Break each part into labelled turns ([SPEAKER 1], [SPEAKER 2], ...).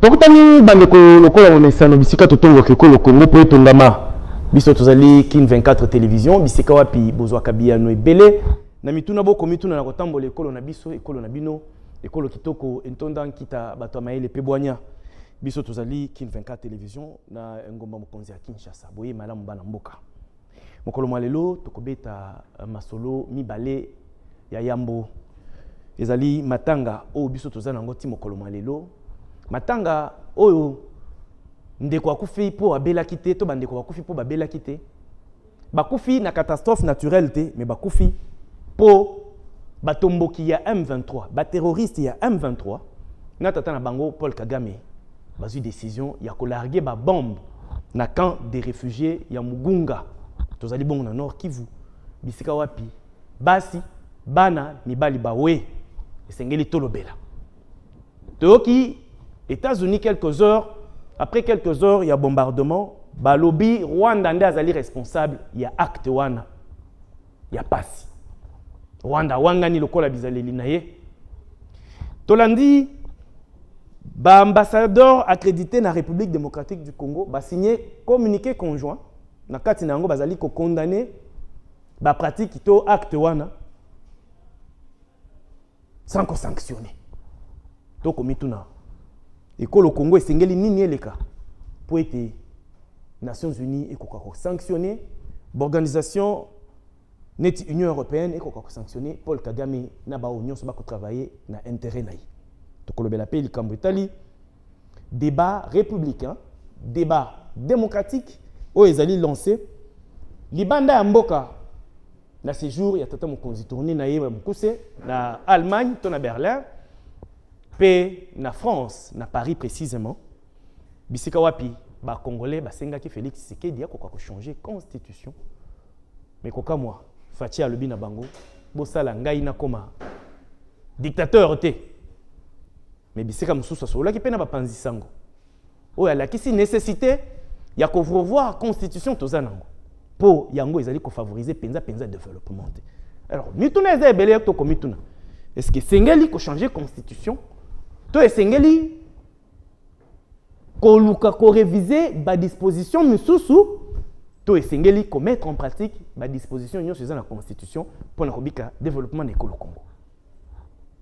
[SPEAKER 1] Tokutani bandeko lokola momesano bisika totongo keko le Congo po etongama biso tozali Kin 24 télévision bisika wapi bozwa kabiyano ebele na mituna boko mituna na kotambola ekolo na biso ekolo na bino ekolo kitoko entonda nkita bato maele pe bwanya biso tozali Kin 24 télévision na ngomba mokonzi ya Kinshasa boye malamu bana mboka mokolo malelo tokobeta masolo mibale ya yambo ezali matanga o biso tozana ngoti mokolo malelo matanga oyo ndeko akufi po abela kite to bandeko akufi po babela kite bakufi na catastrophe naturelle te mais bakufi po batomboki ya M23 ba terroriste ya M23 na tata na bango Paul Kagame bazui décision ya kolarguer ba bombe na camp des réfugiés ya Mugunga tozali bongo na Nord Kivu bisika wapi basi bana mibali bawe esengeli tolobela toki États-Unis après quelques heures, il y a bombardement. Balobi, Rwanda nde azali responsable, il y a acte wana. Il y a pasi. Rwanda wangani lokola bizaleli na ye. Tolandi, ba ambassadeur accrédité na République démocratique du Congo, ba signé communiqué conjoint. Na kati na yango bazali ko condamner ba pratique to acte wana sans ko sanctionner. To komituna. Et que le Congo est singeli nini eleka pour être Nations Unies et koka sanctionner l'organisation net Union européenne et koka sanctionner Paul Kagame na ba union so ba ko travailler na intérêt naï to ko lobela pe likambo etali débat républicain débat démocratique o ezali lancé libanda ya mboka na séjour ya tata mokonzi tourner na ye mukuse na Allemagne to na Berlin Pe na France, na Paris précisément, bisika wapi ba Congolais ba senga ki Félix Tshisekedi ko changer constitution. Mais koka moi, Fatia alobi na bango, bo sala ngai na koma dictateur te. Mais bisika mususu sola ki pe na ba panzi sango. Oya la kisi nécessité ya ko revoir constitution tozanango. Po yango ezali ko favoriser penza développement. Alors, mituna eza ebele to komituna. Est-ce que sengeli ko changer constitution? To esengeli ko luka ko réviser ba disposition mususu to esengeli ko mettre en pratique ba disposition nyonso eza na constitution pour na kobika développement na ekolo Congo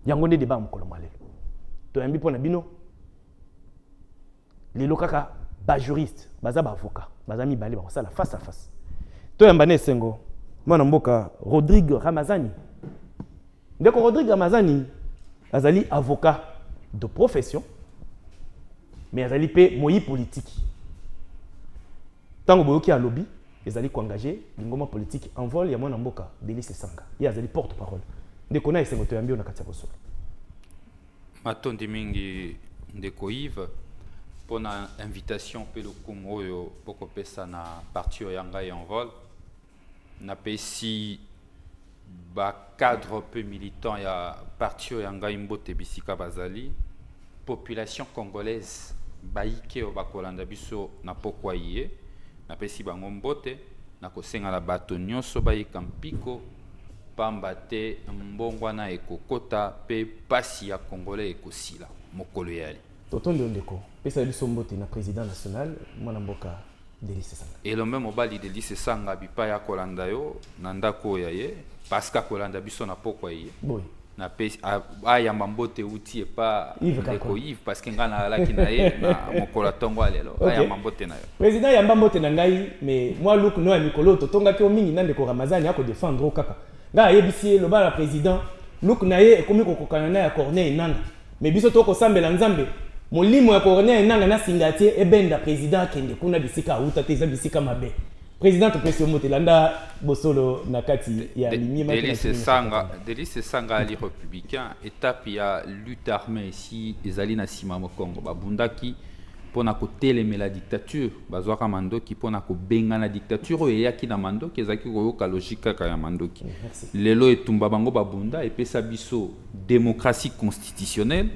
[SPEAKER 1] yango nde débat mokolo malelo to yambi pona bino lelo kaka ba juriste baza ba avocat baza mibale ba sala face à face to yamba na esengo mwana mboka Rodrigue Ramazani ndeko Rodrigue Ramazani azali avocat de profession, mais ils allaient payer moyen politique. Tant que vous avez lobby, ils allaient engager l'engagement politique en vol. Il y a mon amboka, Délice Sanga. Ils allaient porte-parole. Dès qu'on a essayé de faire un katia bosso.
[SPEAKER 2] Maton dimingi de Koiv pour une invitation pour le Congo pour que ça na parti yanga en vol. Na pesi ba cadre peu militant ya parti yanga imbote bisika bazali. Population congolaise baike o bakolanda biso na pokwa ye na pesi bango mbote na kosenga la bato nyonso bayika mpiko pamba te mbongwa na ekokota pe pasi ya congolais ekosila mokolo yali
[SPEAKER 1] totondo ndeko pesa biso mbote na président national mwana mboka Délice Sanga
[SPEAKER 2] et le même mobali Délice Sanga bipa ya kolanda yo na ndako ya ye parce que kolanda biso na pokwa ye
[SPEAKER 1] boy
[SPEAKER 2] na pesi aya mambote uti pas Yves parce que ngana la kinaye na mokola tongo alelo aya mambote na yo
[SPEAKER 1] président ya mambote na ngai mais moi look no ya mikolo to tonga ke mingi nande ko Ramazani ako défendre kaka nga yebisi lo ba président look na ye ekomi ko kokana na ya Corneille Nanga mais biso to ko sambela nzambe molimo ya Corneille Nanga na singatie ebenda président kende kuna bisika uta te za bisika mabe président to pression motelanda bosolo na kati ya limima
[SPEAKER 2] Délice Sanga ali républicain étape ya lutte armée ici ezali na sima mo Congo babundaki pona ko teleme la dictature bazwaka mandoki pona ko benga na dictature e yaki na mandoki ezaki ko yoka logique ka ya mandoki lelo etumba bango babunda et pesa biso démocratie constitutionnelle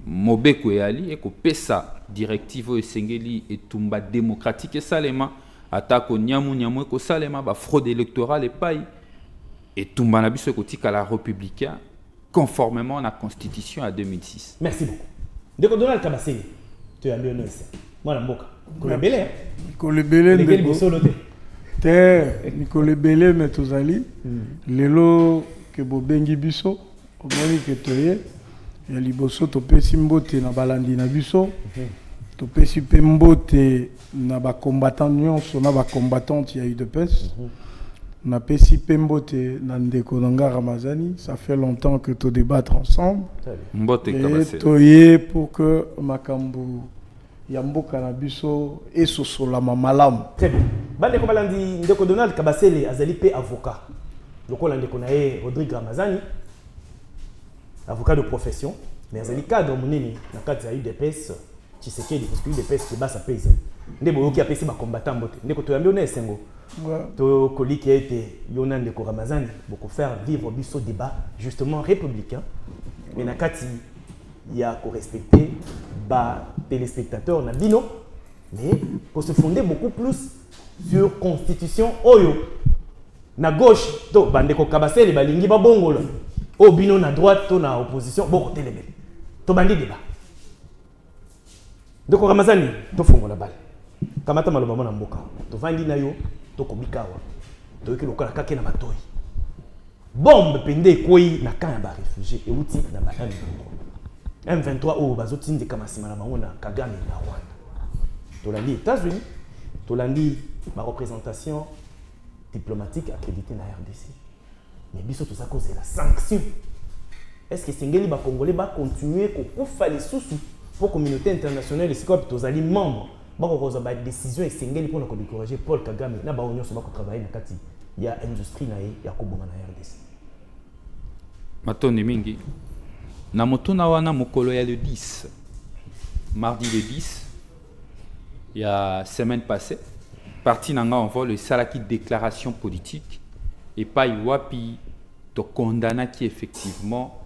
[SPEAKER 2] mobeko yali e ko pesa directive esengeli etumba démocratique et salema atako nyamu ko salema ba fraude électorale et paille et tumba na biso ko tika la républicain conformément à la constitution à 2006.
[SPEAKER 1] Merci beaucoup. De Donald Kabasele Tu as bien aussi. Moi, la mboka. Kolebele.
[SPEAKER 3] Kolebele ndeko. Kolebele mais tozali. Lelo ke bobengi biso. Omoni ke toye. Ya liboso topesi mbote na balandi na biso. Topesi pe mbote na ba combattant nyonso na ba combattante ya UDPS. Na pesi pe mbote na ndeko nanga Ramazani. Ça fait longtemps que to débattre ensemble.
[SPEAKER 2] Mbote
[SPEAKER 3] kabase. Toye pour que makambu Yamboka na biso et sosola malamu.
[SPEAKER 1] Très bien. Bande ko balandi ndeko Donald Kabasele azali pe avocat. Lokola ndeko na ye Rodrigue Ramazani, avocat de profession, mais azali cadre monene na kati ya UDPS Tshisekedi parce que UDPS ki basa paysan. Ndebo yoki apesi ba combattant mbote. Ndeko to yambi ona esengo. To koliki été yona ndeko Ramazani beaucoup faire vivre biso débat justement républicain. Mais na kati il y a qu'on respecter bas téléspectateurs na bino mais pour se fonder beaucoup plus sur constitution oyo na gauche to bandeko Kabasele balingi ba bongola o bino na droite to na opposition boko telebele to bandi débat ndeko Ramazani to fongola bale kamata maloba mona mboka to vandi na yo to komikawa to yeki lokola kake na matoi bombe pende koi na camp ya réfugié et outi na ba M23 au bazotinde kamasima na bango na Kagame na Rwanda. Tolandi États-Unis, tolandi ma représentation diplomatique accréditée na RDC. Mais biso tout ça cause la sanction. Est-ce que Sengeli ba Congolais ba continuer ko kufa les sous pour communauté internationale et scope tozali membre ba ko ba décision et Sengeli pour encourager Paul Kagame na ba onyo so ba ko travailler na kati ya industrie na ya ko bonga na RDC.
[SPEAKER 2] Matoni mingi na motuna wana mokolo ya le 10 mardi le 10 il y a semaine passée parti nanga on voit le salaki déclaration politique et pas iwapi to condamna qui effectivement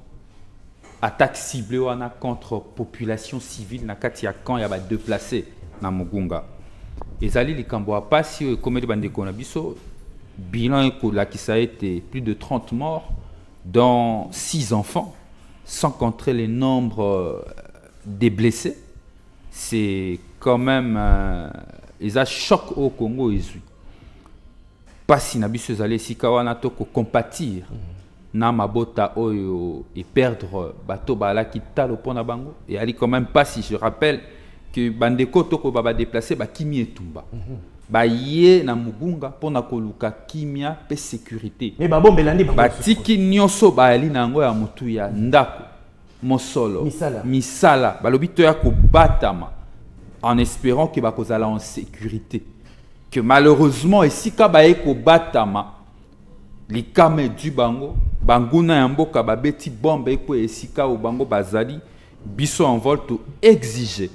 [SPEAKER 2] attaque ciblée wana contre population civile na kati ya camp ya ba déplacé na Mugunga ezali likambo apasi comme bande kona biso bilan ekola qui ça a été plus de 30 morts dont 6 enfants sans compter les nombres des blessés. C'est quand même ils a choc au Congo ezui pas si na biso ezali sikawana to ko compatir na mabota oyo et perdre bateau bala ki talo pona bango et ali quand même pas si je rappelle que bandeko to ko baba déplacer ba kimi etumba ba yé na Mugunga pona ko luka kimia pe sécurité
[SPEAKER 1] mais ba bombe landi
[SPEAKER 2] ba tiki nyonso ba ali nango ya mutu ya ndako mosolo misala balobi to ya ko batama en espérant que ba kozala en sécurité que malheureusement ici ka ba ko batama likame du bango banguna ya mboka ba beti bombe ko esika o bango bazali biso en vol to exiger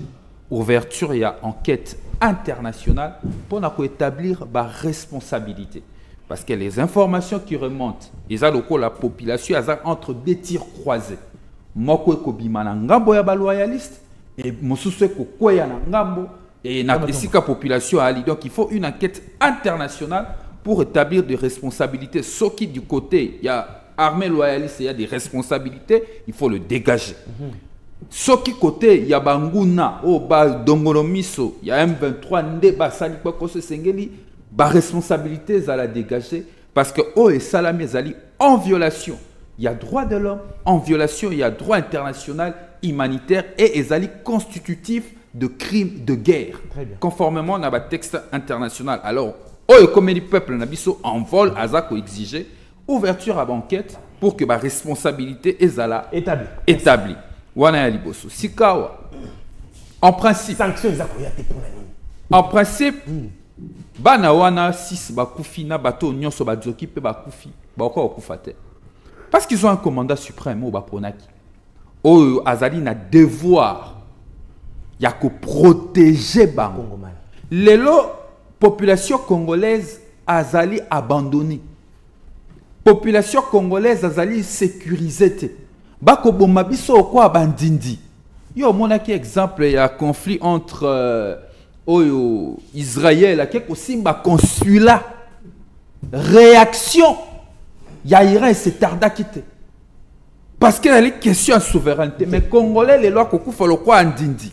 [SPEAKER 2] ouverture ya enquête internationale pour établir la responsabilité. Parce que les informations qui remontent, ils ont la population entre deux tirs croisés. Moko eko bimana ngambo ya ba loyaliste et mosusu eko koya na ngambo et na esika population ali. Donc il faut une enquête internationale pour établir des responsabilités. Ce qui du côté, il y a armée loyaliste, il y a des responsabilités, il faut le dégager. Soki côté il y a banguna o ba dongolomiso il y a M23 nde ba sali kwa kose sengeli ba responsabilité za la dégager parce que o et salami ezali en violation il y a droit de l'homme en violation il y a droit international humanitaire et ezali constitutif de crimes de guerre conformément à ba texte international. Alors o et comme le peuple na biso en vol azako exiger ouverture à banquette pour que ba responsabilité ezala établie. Wana ya liboso sikawa en principe en principe bana wana 6 bakufi na bato nyonso bazoki pe bakufi bako okufa te parce qu'ils ont un commandant suprême au baponaki o azali na devoir ya ko protéger bango lelo population congolaise azali abandonnée population congolaise azali sécurisée te bako bomba biso kwa bandindi yo monaki exemple ya conflit entre oyo Israël qui ko simba consulat réaction ya Iran c'est tarda quitté parce que la question de souveraineté mais congolais les lois ko kufa lo kwa ndindi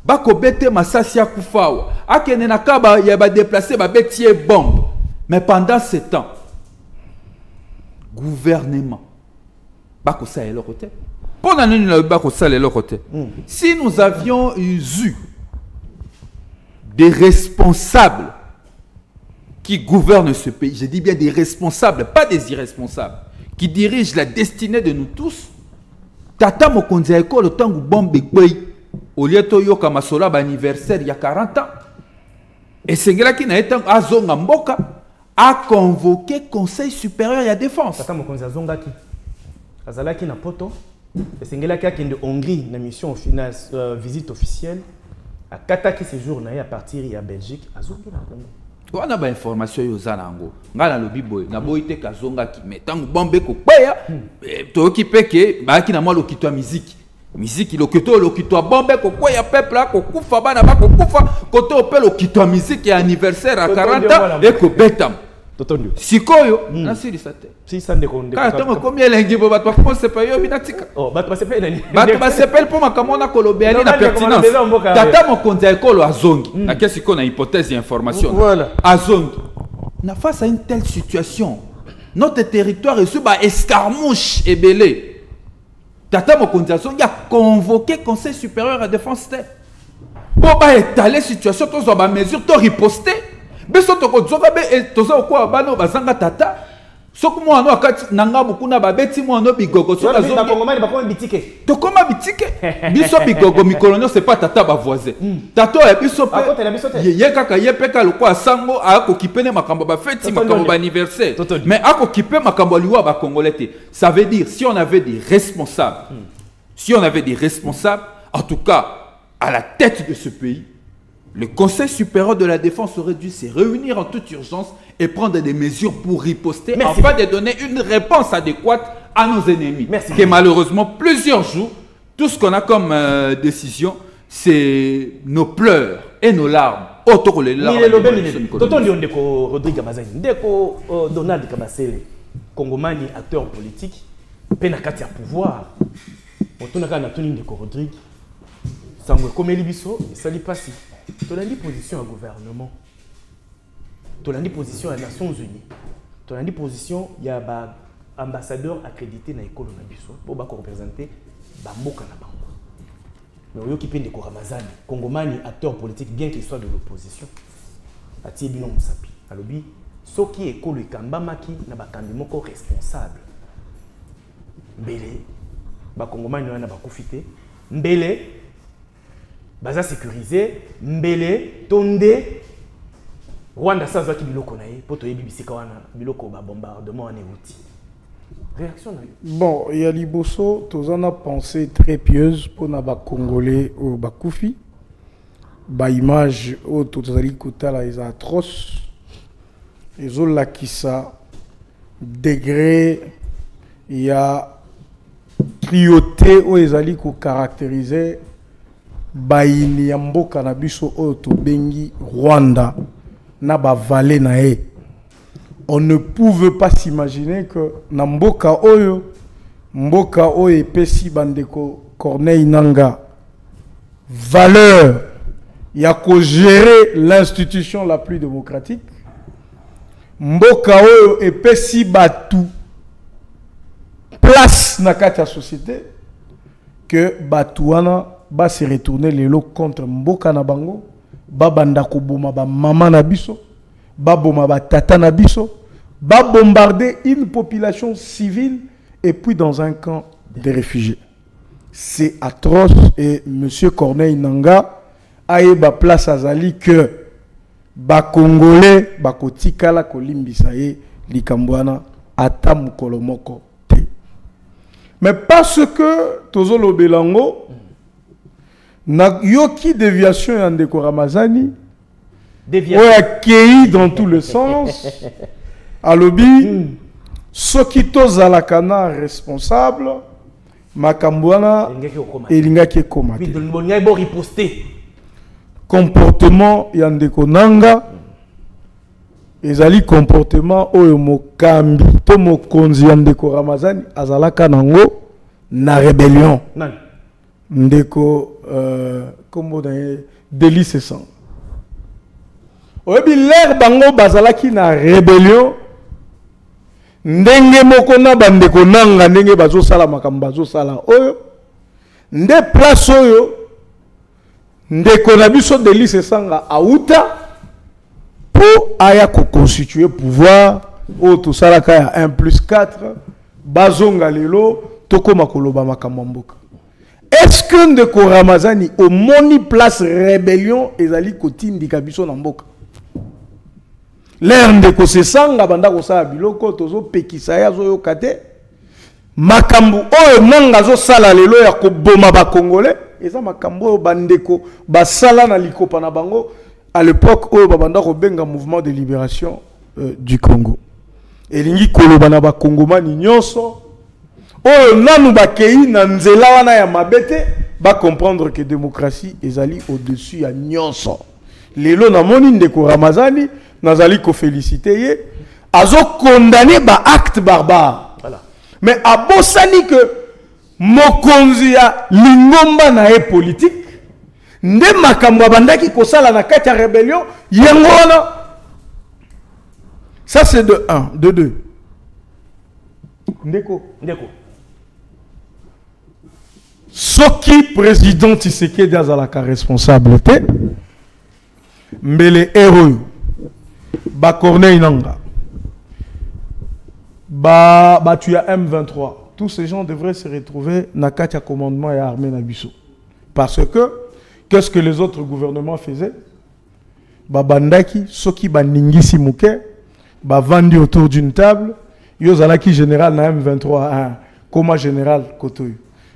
[SPEAKER 2] bako bete masasi ya kufawa akene na kaba ya ba déplacer ba betie bombe. Mais pendant ce temps gouvernement bako ça est leur côté. Pendant nous bako ça est leur côté. Si nous avions eu des responsables qui gouvernent ce pays, je dis bien des responsables, pas des irresponsables, qui dirigent la destinée de nous tous, tata mokonzi ya ekolo tangu bombe kwei au lieu to yoka masola ba anniversaire il y a 40 ans et sengela ki na etang azonga mboka a convoqué conseil supérieur ya défense.
[SPEAKER 1] Tata mokonzi azongaki azalaki na poto et sengela ki akende Hongrie na mission finale visite officielle akataki séjour na ya partir ya Belgique azongi na Congo.
[SPEAKER 2] Wana ba information yo za nango ngala lobi boy na boy te kazonga ki metangu bombe ko kweya to ki peke ba ki na mwa lokitwa musique lokitwa bombe ko kweya peuple ko kufa bana ba ko kufa koto pe lokitwa musique ya anniversaire à 40 ans et ko betam
[SPEAKER 1] totondio
[SPEAKER 2] sikoyo na siri sate
[SPEAKER 1] si sande ko ndeko
[SPEAKER 2] ka tango combien lengi bo batwa ko se pa yo binatika
[SPEAKER 1] batwa se pe nani
[SPEAKER 2] batwa se pe po makamona kolobeani na pertinence tata mokonzi ya ekolo azongi na kesi ko na hypothèse information
[SPEAKER 1] voilà
[SPEAKER 2] azongi na face à une telle situation notre territoire est sous ba escarmouche et belé tata mokonzi azongi a convoqué conseil supérieur à défense pour ba étaler situation to zo ba mesure to riposter beso to ko zoka be to zo ko bano bazanga tata soku mo ano akati nanga bukuna babeti mo ano bigogo so
[SPEAKER 1] bazongi na kongomani bakoma bitike
[SPEAKER 2] to koma bitike biso bigogo mikolonio c'est pas tata ba voisin tato ya biso pe ye kaka ye peka loko asango ako kipene makambo ba feti makambo ba anniversaire mais ako kipe makambo liwa ba congolais te. Ça veut dire si on avait des responsables en tout cas à la tête de ce pays, le Conseil supérieur de la défense aurait dû se réunir en toute urgence et prendre des mesures pour riposter afin de donner une réponse adéquate à nos ennemis.
[SPEAKER 1] Merci.
[SPEAKER 2] Que malheureusement, plusieurs jours, tout ce qu'on a comme décision, c'est nos pleurs et nos larmes. Autant les larmes.
[SPEAKER 1] Totondi ondeko Rodrigue Mazani, ndeko Donald Kabasele, Congomani acteur politique, penakati ya pouvoir. Otonaka na toni ndeko Rodrigue. Sangwe komeli biso, sali pasi. Tolandi position au gouvernement. Tolandi position à Nations Unies. Tolandi position ya ba ambassadeur accrédité na école na biso pour ba représenter ba mboka na bango. Mais oyo kipende ko Ramazani, Congomani acteur politique bien qu'il soit de l'opposition. Ati bino musapi. Alobi soki école ekambamaki na ba kandimoko responsable. Mbele ba Congomani wana ba kufite. Mbele baza sécurisé mbele tonde Rwanda saza ki biloko na ye poto yebi bisika wana biloko ba bombardement ane outi réaction na yo.
[SPEAKER 3] Bon, il y a liboso tozana pensée très pieuse pour na ba congolais au bakufi ba image au tozali kotala is atroce ezola kisa degré il y a cruauté ou ezali ko caractériser baini ya mboka na biso oyo tobengi Rwanda na ba vallée na e. On ne pouvait pas s'imaginer que na mboka oyo epesi bandeko Corneille Nangaa valeur ya ko gérer l'institution la plus démocratique, mboka oyo epesi batu place na kati ya société, que batuana ba se retourner lelo contre mboka na bango, ba banda ko boma ba mama na biso, ba boma ba tata na biso, ba bombarder une population civile et puis dans un camp de réfugiés. C'est atroce et monsieur Corneille Nangaa a eu ba place azali que ba congolais ba kotikala kolimbisa ye likambwana ata mukolo moko te. Mais parce que tozolo belango na yoki déviation ya ndeko Ramazani déviation accueilli dans tous les sens alobi soki tozalaka na responsable makambwana elingaki ekoma te comportement ya ndeko Nangaa ezali comportement oyo mokambi to mokonzi ya ndeko Ramazani azalaka nango na rébellion ndeko comme délice sang. Oyebi l'air bango bazalaki na rébellion. Ndenge moko na bandeko nanga ndenge bazo sala makambo bazo sala oyo. Nde place oyo ndeko na biso délice sanga auta po aya ko constituer pouvoir o to sala ka ya 1+4 bazonga lelo tokoma koloba makambo mboka. Est-ce que ndeko Ramazani au moni place rébellion ezali kotindika biso na mboka? L'air ndeko sesanga banda ko sala biloko tozo pekisa ya zo yokate makambo oyo nanga zo sala lelo ya koboma ba congolais eza makambo bandeko basala na likopa na bango à l'époque oyo babanda ko benga mouvement de libération du Congo. Elingi koloba na ba kongomani nyonso oyo nanu bakei na nzela wana ya mabete ba comprendre que démocratie ezali au-dessus ya nyonso. Lelo na moni ndeko Ramazani nazali ko féliciter ye azo condamner ba acte barbare. Voilà. Mais abosani que mokonzi ya lingomba na e politique nde makambo bandaki ko sala na kati ya rébellion yango wana. Ça c'est de 1, de 2. Ndeko. Soki président Tshisekedi azalaka responsabilité mbele héros ba Corneille Nanga ba tu as M23, tous ces gens devraient se retrouver na katia commandement et armée na biso parce que qu'est-ce que les autres gouvernements faisaient? Ba bandaki soki ba ningisi muke ba vandi autour d'une table yo zalaki général na M23 comme général Kotoyo.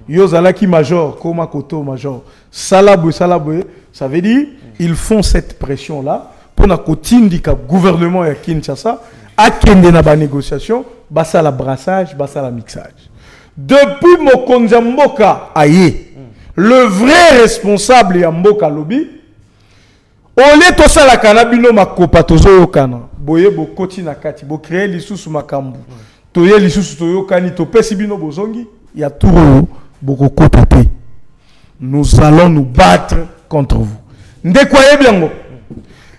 [SPEAKER 3] Yo zalaki major, koma koto major. Salabwe, ça veut dire ils font cette pression là pour na kotindika gouvernement ya Kinshasa akende na ba négociation, basa la brassage, basa la mixage. Depuis Mokonzi Mboka aye, le vrai responsable ya Mboka lobi, ole to sala kanabino makopa tozo yokana. Boye bo koti na kati, bo créer lisusu makambu. Toye lisusu to yokani to pesi bino bozongi, ya touro. Nous allons nous battre contre vous. Ndé croyez bien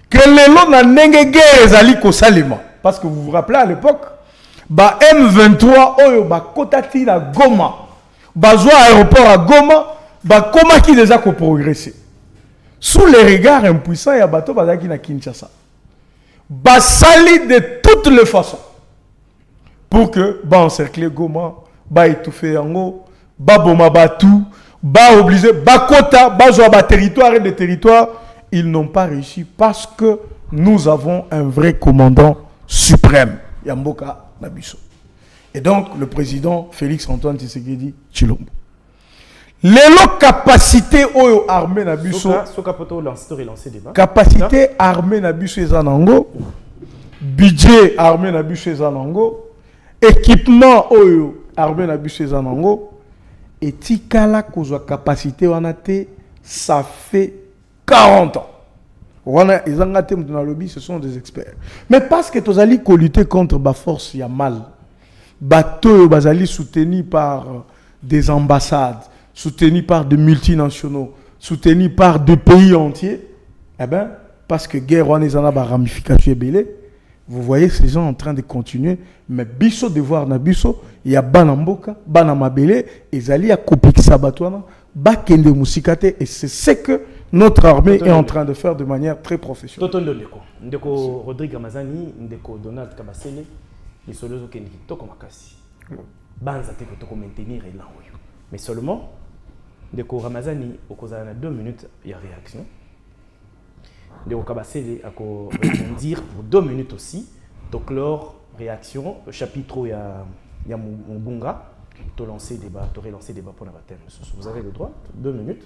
[SPEAKER 3] que les lots na nenge guerre ezali ko salima parce que vous vous rappelez à l'époque ba M23 oyo ba kotati na Goma ba zo aéroport à Goma ba koma ki déjà ko progresser sous les regards impuissants ya bato bazaki na Kinshasa ba sali de toutes les façons pour que ba encercler Goma ba étouffer yango ba boma batu, ba obligé, ba quota, ba zoa ba territoire et des territoires, ils n'ont pas réussi parce que nous avons un vrai commandant suprême, Yamboka Nabiso. Et donc le président Félix Antoine Tshisekedi Tshilombo. Les capacités oyo armée Nabiso. Capacité armée Nabiso ezanango, budget armée Nabiso ezanango, équipement oyo armée Nabiso ezanango. Et tikala kozwa capacité wanate, ça fait 40 ans. Wana ezangate mutuna lobby, ce sont des experts. Mais parce que tozali ko lutter contre ba force ya mal. Bateau bazali soutenu par des ambassades, soutenu par des multinationaux, soutenu par des pays entiers. Eh ben parce que guerre wana ezana ba ramification belé. Vous voyez ces gens en train de continuer, mais biso devoir na biso, il y a banamboka, banamabele, ezali ya kopik sabatwana, bakende musikate, et c'est ce que notre armée est en train de faire de manière très professionnelle.
[SPEAKER 1] Toto ndeko Rodrigue Ramazani, ndeko Donald Kabasele, les solozo kendi toko makasi. Banza te ko maintenir elan oyo. Mais seulement ndeko Ramazani okozana 2 minutes ya réaction. De Kabasele à rebondir pour 2 minutes aussi. Donc, leur réaction, le chapitre, il y a Mbunga, tu as lancé débat, tu aurais lancé débat pour la bataille. Vous avez le droit, 2 minutes.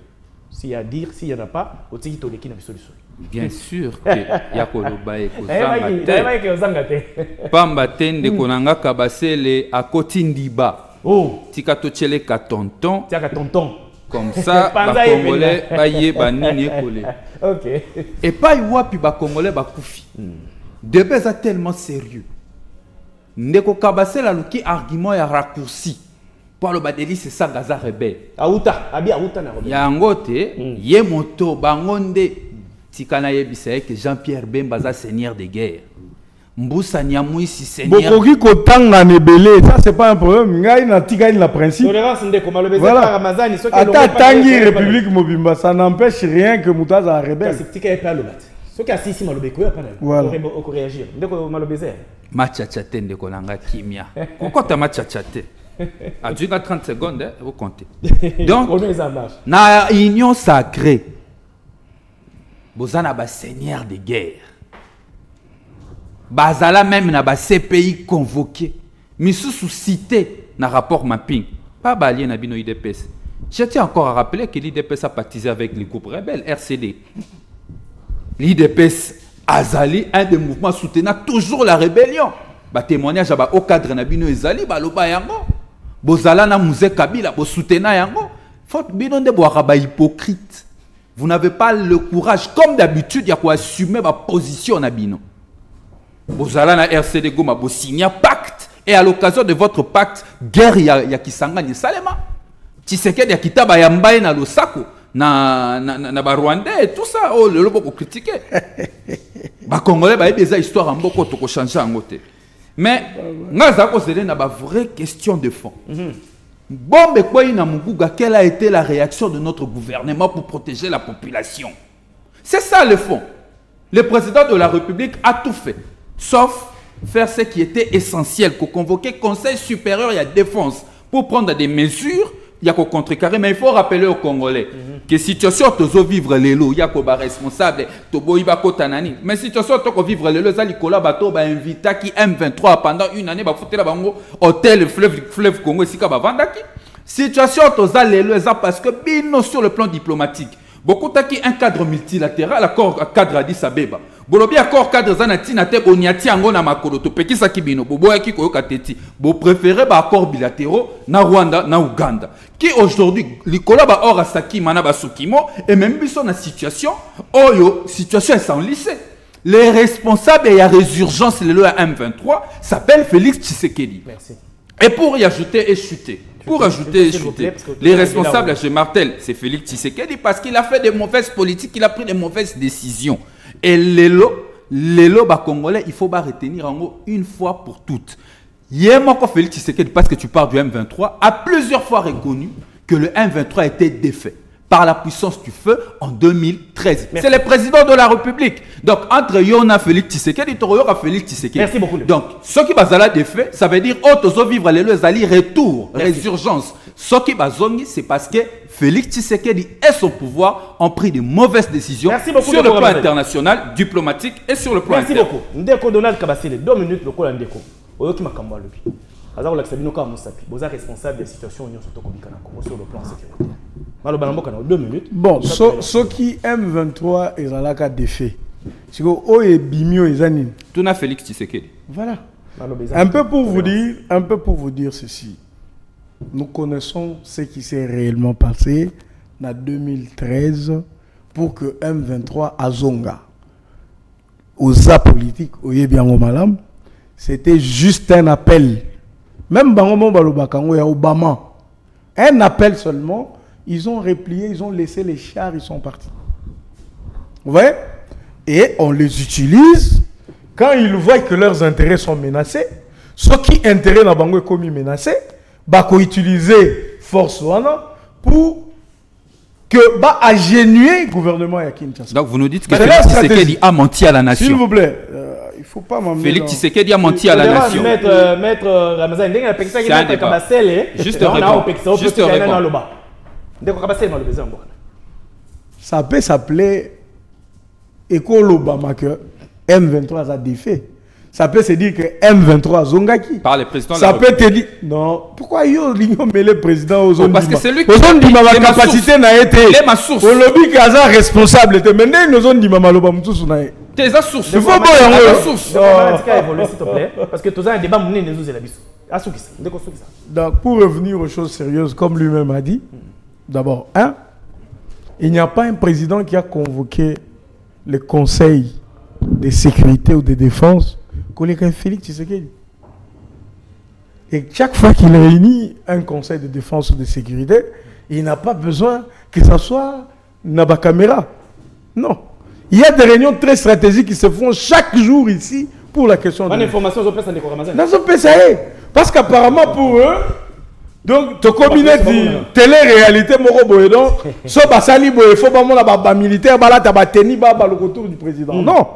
[SPEAKER 1] S'il y a à dire, s'il n'y en a pas, au Tiki Toleki n'a pas de solution.
[SPEAKER 2] Bien sûr que Yakoloba et Kozangate. Pambaten de Konanga Kabasele à Kotindiba.
[SPEAKER 1] Oh,
[SPEAKER 2] Tika Tochele Katonton.
[SPEAKER 1] Tika Tonton.
[SPEAKER 2] Comme ça, les Congolais baillé banini collé.
[SPEAKER 1] OK.
[SPEAKER 2] Et pas wapi ba Congolais ba koufi. De base tellement sérieux. Ndeko Kabasele a qui argument ya raccourci. Pour le badeli, c'est ça, Gaza rebelle.
[SPEAKER 1] Aouta, abi Aouta na rebelle.
[SPEAKER 2] Yangote, ye moto, bangonde, tikana yebisa que Jean-Pierre Bemba za seigneur de guerre. Mboussa Niamouissi seigneur.
[SPEAKER 3] Bokoki kotanga nebele, ça c'est pas un problème. Ngai na tika la principe.
[SPEAKER 1] Tolérance ndeko malobeza
[SPEAKER 3] Voilà.
[SPEAKER 1] Ramazani soki
[SPEAKER 3] Ata tangi République Mobimba, ça n'empêche rien que Moutaza rebelle.
[SPEAKER 1] C'est tika epa lobat. Soki asisi malobeko ya pana.
[SPEAKER 3] Voilà.
[SPEAKER 1] Oko réagir. Ndeko malobeza.
[SPEAKER 2] Machachate ndeko nanga kimia. Kokota machachate. À 30 secondes, hein, vous comptez. Donc, na union sacrée, bozana ba seigneur de guerre. Bazala même na ba CPI convoqué. Misusu cité na rapport mapping. Pas balien na bino IDPS. Je tiens encore à rappeler que l'IDPS a baptisé avec les groupes rebelles, RCD. L'IDPS Azali, un des mouvements soutenant toujours la rébellion. Ba témoignage au cadre na bino ezali ba loba yango. Bozala na Mouzé Kabila, bo soutena yango. Faut bino de boire ba hypocrite. Vous n'avez pas le courage, comme d'habitude, il y a quoi assumer ma position na bino. Bozala na RCD Goma, bo signer pacte. Et à l'occasion de votre pacte, guerre ya Kisangani Salema. Tshisekedi ya kitaba ya mbaye na Losako, na ba Rwandais et tout ça. Oh, le lobo ko critiquer. Ba Congolais ba ebeza histoire en boko to ko changer en côté. Mais, c'est une vraie question de fond. Bombe Kwai Namuguga, quelle a été la réaction de notre gouvernement pour protéger la population? C'est ça le fond. Le président de la République a tout fait, sauf faire ce qui était essentiel, qu'on convoquer le Conseil supérieur et la défense pour prendre des mesures. Il y a qu'au contrecarrer, mais il faut rappeler aux Congolais que situation tozo vivre les lots, il y a qu'au responsable, tobo iba kotanani. Mais situation tozo vivre les lots, ça Nicolas Bato ba invita qui M23 pendant une année ba foutre la bango hôtel fleuve Congo ici ka ba vandaki. Situation tozo les lots ça parce que bino sur le plan diplomatique. Beaucoup taki un cadre multilatéral, accord cadre Addis Abeba. Bolobi accord cadre zanati na te boniati ango na makolo to pekisa kibino bobo yaki koyoka teti. Bo préféré ba accord bilatéraux na Rwanda na Uganda. Qui aujourd'hui likola ba or asaki mana ba sukimo et même biso na situation oyo situation est sans lycée. Les responsables et la résurgence le M23 s'appelle Félix Tshisekedi. Merci. Et pour y ajouter et chuter. Pour ajouter et chuter, les responsables, je martèle, c'est Félix Tshisekedi parce qu'il a fait des mauvaises politiques, il a pris des mauvaises décisions. Et les lots congolais, il faut pas retenir en gros une fois pour toutes. Hier, moi, quand Félix Tshisekedi, parce que tu parles du M23, a plusieurs fois reconnu que le M23 était défait par la puissance du feu en 2013. C'est le président de la République. Donc, entre Yona Félix Tshisekedi et Toroyoka Félix Tshisekedi.
[SPEAKER 1] Merci beaucoup.
[SPEAKER 2] Donc, ce qui va défait, ça veut dire auto vivre les lois ali retour, résurgence. Ce qui va c'est parce que Félix Tshisekedi et son pouvoir ont pris de mauvaises décisions sur le plan international, diplomatique et sur le plan
[SPEAKER 1] interne. Merci beaucoup. Ndeko Donald Kabasile, 2 minutes le col Ndeko. Oyoki makambo alobi. Azako la sabino ka musapi. Boza responsable de la situation union surtout komika na Congo sur le plan sécuritaire. Malo balamboka na 2 minutes. Bon,
[SPEAKER 3] ce qui M23 est là qu'a défait. C'est que oye bimio ezanine.
[SPEAKER 2] Tout na Félix Tshisekedi.
[SPEAKER 3] Voilà. Un peu pour vous dire ceci. Nous connaissons ce qui s'est réellement passé en 2013 pour que M23 Azonga aux apolitiques oye bien au malam, c'était juste un appel. Même Bangomo Balobakango et Obama, un appel seulement, ils ont replié, ils ont laissé les chars, ils sont partis. Vous voyez? Et on les utilise quand ils voient que leurs intérêts sont menacés. Ceux qui intérêts dans Bango est commis menacés, bako utiliser force wana pour que bah agénuer le gouvernement à Kinshasa.
[SPEAKER 2] Donc vous nous dites que Félix Tshisekedi a menti à la nation.
[SPEAKER 3] S'il vous plaît, il faut pas m'emmener.
[SPEAKER 2] Félix Tshisekedi a menti à la nation.
[SPEAKER 1] Maître Ramazan,
[SPEAKER 2] c'est un débat. Juste répondre.
[SPEAKER 3] Ça peut s'appeler École Obama que M23 a défait. Ça peut se dire que M23 Zongaki.
[SPEAKER 2] Par le président.
[SPEAKER 3] Ça peut te dire non. Pourquoi yo met le président aux zones?
[SPEAKER 2] Parce que c'est lui
[SPEAKER 3] qui a la capacité n'a été.
[SPEAKER 2] Il est ma source.
[SPEAKER 3] Au lobby Kaza responsable. Maintenant nos zones di mama loba mutsu na.
[SPEAKER 2] Tes sources.
[SPEAKER 3] Il faut pas y
[SPEAKER 1] source. S'il te plaît. Parce que tous un débat mouné ne nous est la biso.
[SPEAKER 3] Donc pour revenir aux choses sérieuses, comme lui-même a dit, d'abord, il n'y a pas un président qui a convoqué le Conseil de sécurité ou de défense. Collègue Félix Tshisekedi. Et chaque fois qu'il réunit un conseil de défense ou de sécurité, il n'a pas besoin que ça soit Naba caméra. Non. Il y a des réunions très stratégiques qui se font chaque jour ici pour la question
[SPEAKER 1] de l'information.
[SPEAKER 3] Parce qu'apparemment pour eux, donc tu combines télé-réalité, donc so basali boye faut pas mon militaire bala ta bateni ba le retour du président. Non.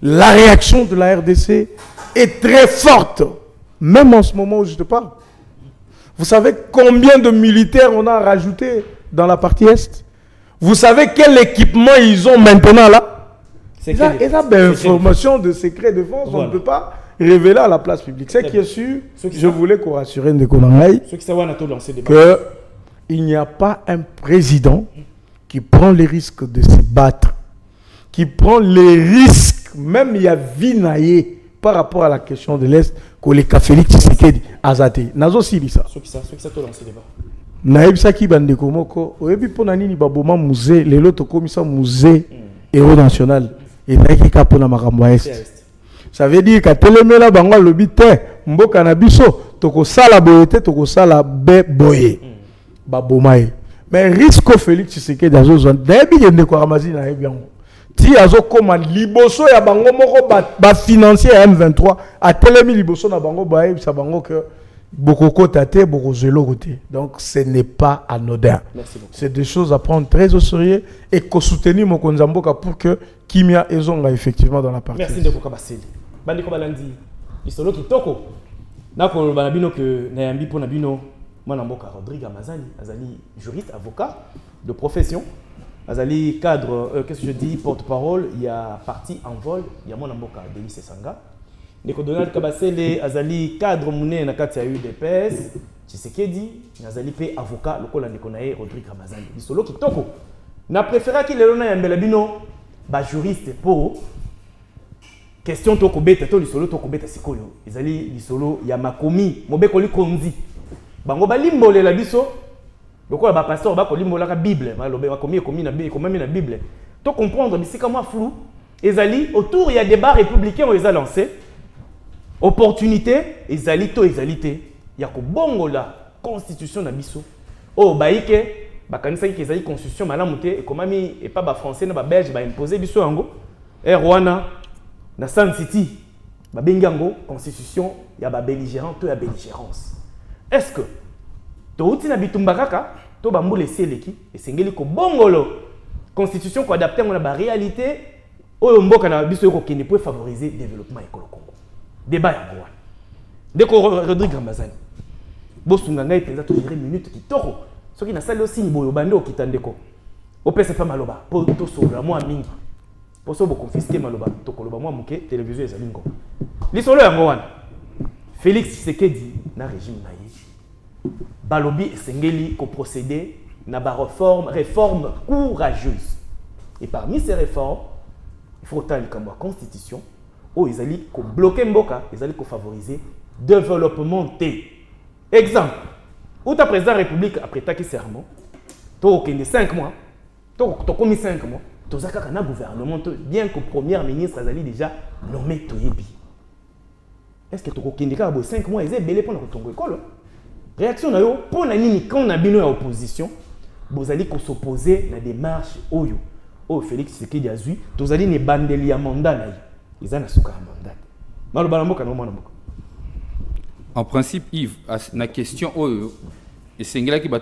[SPEAKER 3] La réaction de la RDC est très forte, même en ce moment où je te parle. Vous savez combien de militaires on a rajouté dans la partie Est? Vous savez quel équipement ils ont maintenant là? C'est des informations de secret défense, on ne peut pas révéler à la place publique. C'est qui est sûr, je voulais qu'on rassure qu'il n'y a pas un président qui prend les risques de se battre, qui prend les risques, même il y a Vinaye par rapport à la question de l'Est, que les Félix Tshisekedi Azate. Nazo Sili ça. Ceux qui ça lancé débat. Naïbsaki Bandeko Moko, oyebi pona nini baboma musée, les loto komisa musée héros national et naiki kapona makambo Est. Ça veut dire qu'à Télémela bango lobité mboka na biso toko sala boyete toko sala be boye. Babomae. Mais risque Félix Tshisekedi azo nayebi yende ko ramazi na yebi yango. Ti azo koma liboso ya bango moko ba financier M23 a Télémi liboso na bango ba yebi sa bango que Bokoko tate, Bokozelo côté. Donc ce n'est pas anodin. C'est des choses à prendre très au sérieux et qu'on soutenir mon Konzamboka pour que Kimia Ezonga effectivement dans la partie.
[SPEAKER 1] Merci de Kokabasili. Bandiko Balandi, Isolo Kitoko. Nako Banabino que Nayambi Ponabino, Manamboka Rodrigue Amazani, Azali juriste, avocat de profession. Azali cadre, qu'est-ce que je dis, porte-parole, il y a parti en vol, il y a Monamboka Denis Sanga. Ndeko Donald Kabasele azali cadre mouné na kati ya UDPS Tshisekedi azali pe avocat lokola ndeko na ye Rodrigue Ramazani lisolo kitoko na préféra ki lelo na yambela bino ba juriste pour question to kobeta to lisolo to kobeta sikoyo ezali lisolo ya makomi mobeko likonzi bango balimbolela biso lokola ba pasteur ba kolimbola ka Bible ba lobe bakomi ekomi na Bible to comprendre bisika moi flou ezali autour il y a débat républicain où ils ont lancé opportunité ezalito ezalité ya ko bongo la constitution na biso o baike bakanisa ki ezali constitution malamu te ekomami et pas ba français na ba belge ba imposer biso yango Rwanda na Sun City ba bengi yango constitution ya ba belligérant to ya belligérance. Est-ce que to uti na bitumba kaka to ba mbule seleki esengeli ko bongolo constitution ko adapter na ba réalité oyo mboka na biso ko kende pour favoriser développement écologique. Débat ya Goa. Deko Rodrigue Ramazani. Bosunga ngai penza to dire minute kitoko. Soki na sali aussi boyo bande okitandeko. Opesa pa maloba po to sola moi mingi. Po so bo confisquer maloba to koloba moi muke télévision ezali ngo. Lisolo ya Goa. Félix Tshisekedi na régime na ye. Balobi esengeli ko procéder na ba réforme courageuse. Et parmi ces réformes, il faut tant comme la constitution. Oh, ils allaient bloquer Mboka, ils allaient favoriser développement T. Exemple, où ta président de la République après ta serment, tu as 5 mois, tu as commis 5 mois, tu as un gouvernement, bien que le premier ministre a déjà nommé Toyebi. Est-ce que tu as 5 mois, ils ont belé pour ton école? Réaction, pour quand on a bien l'opposition, vous allez s'opposer à la démarche Oyo. Oh, Félix Tshisekedi a dit, vous allez ne bandeli à mandat.
[SPEAKER 2] En principe, Yves, la question et c'est là qui va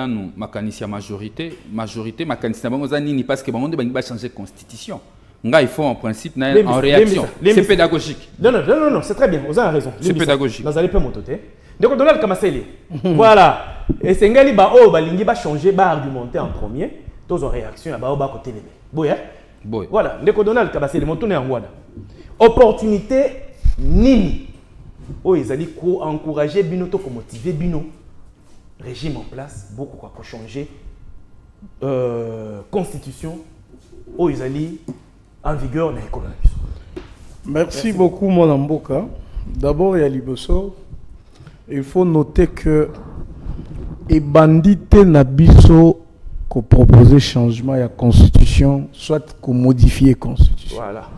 [SPEAKER 2] nous makanisia majorité, makanisia bango parce que bango va changer constitution. Il faut en principe en réaction. C'est pédagogique.
[SPEAKER 1] Non, c'est très bien. Vous avez raison.
[SPEAKER 2] C'est pédagogique.
[SPEAKER 1] Vous allez pas m'autoter. Donc Donald Kamaseli. Voilà. Et c'est là qui va changer, va argumenter en premier. Tous en réaction à ba côté les. Boy. Voilà. Donc Donald Kamaseli montoné en Rwanda. Opportunité nini oh ils allaient encourager bino to motiver bino régime en place beaucoup quoi changer constitution oh ils allaient en vigueur dans l'économie.
[SPEAKER 3] Merci beaucoup mon Mboka. D'abord il y a Liboso. Il faut noter que et bandité na biso ko proposer changement à la constitution soit ko modifier constitution.
[SPEAKER 1] Voilà.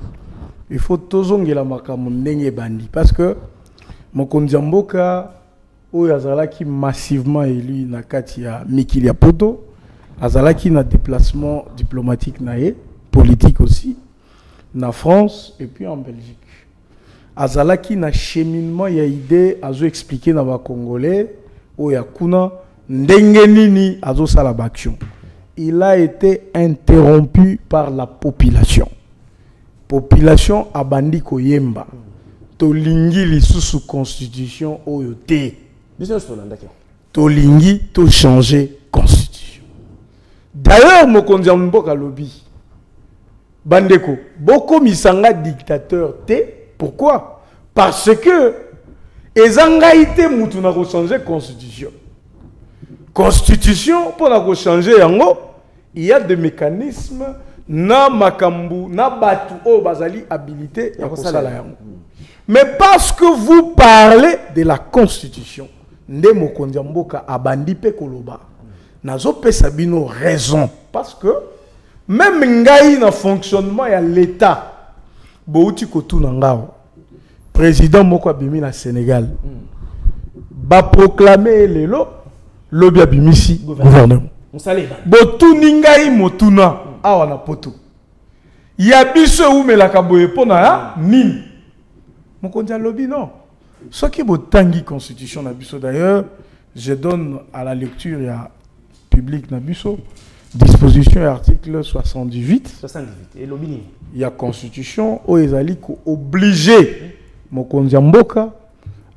[SPEAKER 3] Il faut toujours que la makambo ndenge bandi parce que mokonzi ya mboka oyo azalaki massivement élu na kati ya mikili ya poto azalaki na déplacement diplomatique naé politique aussi na France et puis en Belgique azalaki na cheminement ya idée azo expliquer na ba congolais oyo ya kuna ndenge nini azo sala ba action. Il a été interrompu par la population. Population abandi koyemba. Tolingi lisusu constitution oyo te. Tolingi to changer constitution. D'ailleurs mokonzi mboka lobi. Bandeko, boko misanga dictateur te. Pourquoi? Parce que ezangaite mutu na ko changer constitution. Constitution pour la changer yango, il y a des mécanismes na makambu na batu o bazali habilité ya kosala yango. Mais parce que vous parlez de la constitution, nde mokonzi mboka abandi pe koloba. Nazo pesa bino raison parce que même ngai na fonctionnement ya l'état bouti kotuna ngao. Président moko abimi na Sénégal. Ba proclamer lelo lobi abimisi gouvernement. Botuni ngai motuna awa na poto. Ya biso umelaka boye pona ya nini? Mokonzi lobi non. Soki botangi constitution na biso d'ailleurs, je donne à la lecture ya public na biso disposition ya article 78. Et lobi ni. Ya constitution o ezali ko obligé mokonzi mboka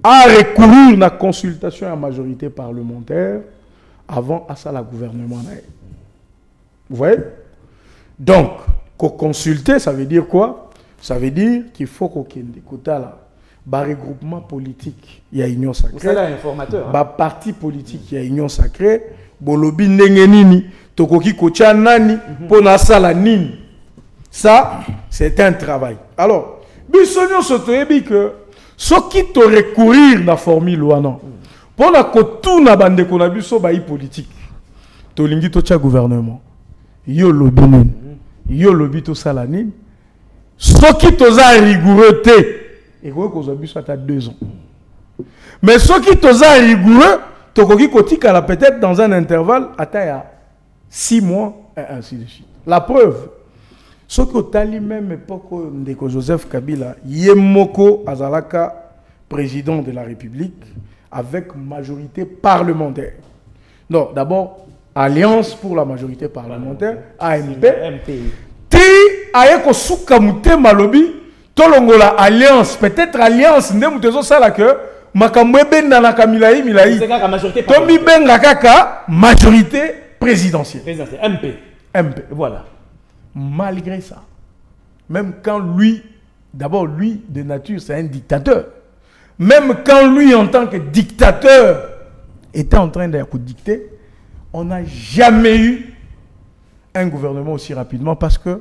[SPEAKER 3] à recourir à la consultation à la majorité parlementaire avant à ça la gouvernement. Vous voyez? Donc, consulter, ça veut dire quoi? Ça veut dire qu'il faut qu'on ait là, regroupement politique, il y a union sacrée.
[SPEAKER 1] C'est là informateur.
[SPEAKER 3] Parti politique, il y a union sacrée. Bolobi nengenini, tokoki kocha nani, pona sala nini. Ça, c'est un travail. Alors, bisonyo sotoyebi que ce qui te recourir na formule wana pour la kotuna bande ko na biso ba politique to lingi to cha gouvernement yo lobi nini yo lobi to sala nini ce qui to za rigoureux te et ko zo biso ata 2 ans mais ce qui to za rigoureux to koki kotika la peut-être dans un intervalle ata ya 6 mois et ainsi de suite. La preuve ce que tali même époque de Joseph Kabila, Yemoko Azalaka, président de la République, avec majorité parlementaire. Donc, d'abord, Alliance pour la majorité parlementaire, AMP. Ti ayeko soukamute malobi, tolongola Alliance, peut-être Alliance, ne mutezo sala que makamwe benda na kamilai milai. Tomi benga kaka majorité présidentielle. MP. Voilà. Malgré ça, même quand lui, d'abord lui de nature c'est un dictateur, même quand lui en tant que dictateur était en train de dicter, on n'a jamais eu un gouvernement aussi rapidement parce que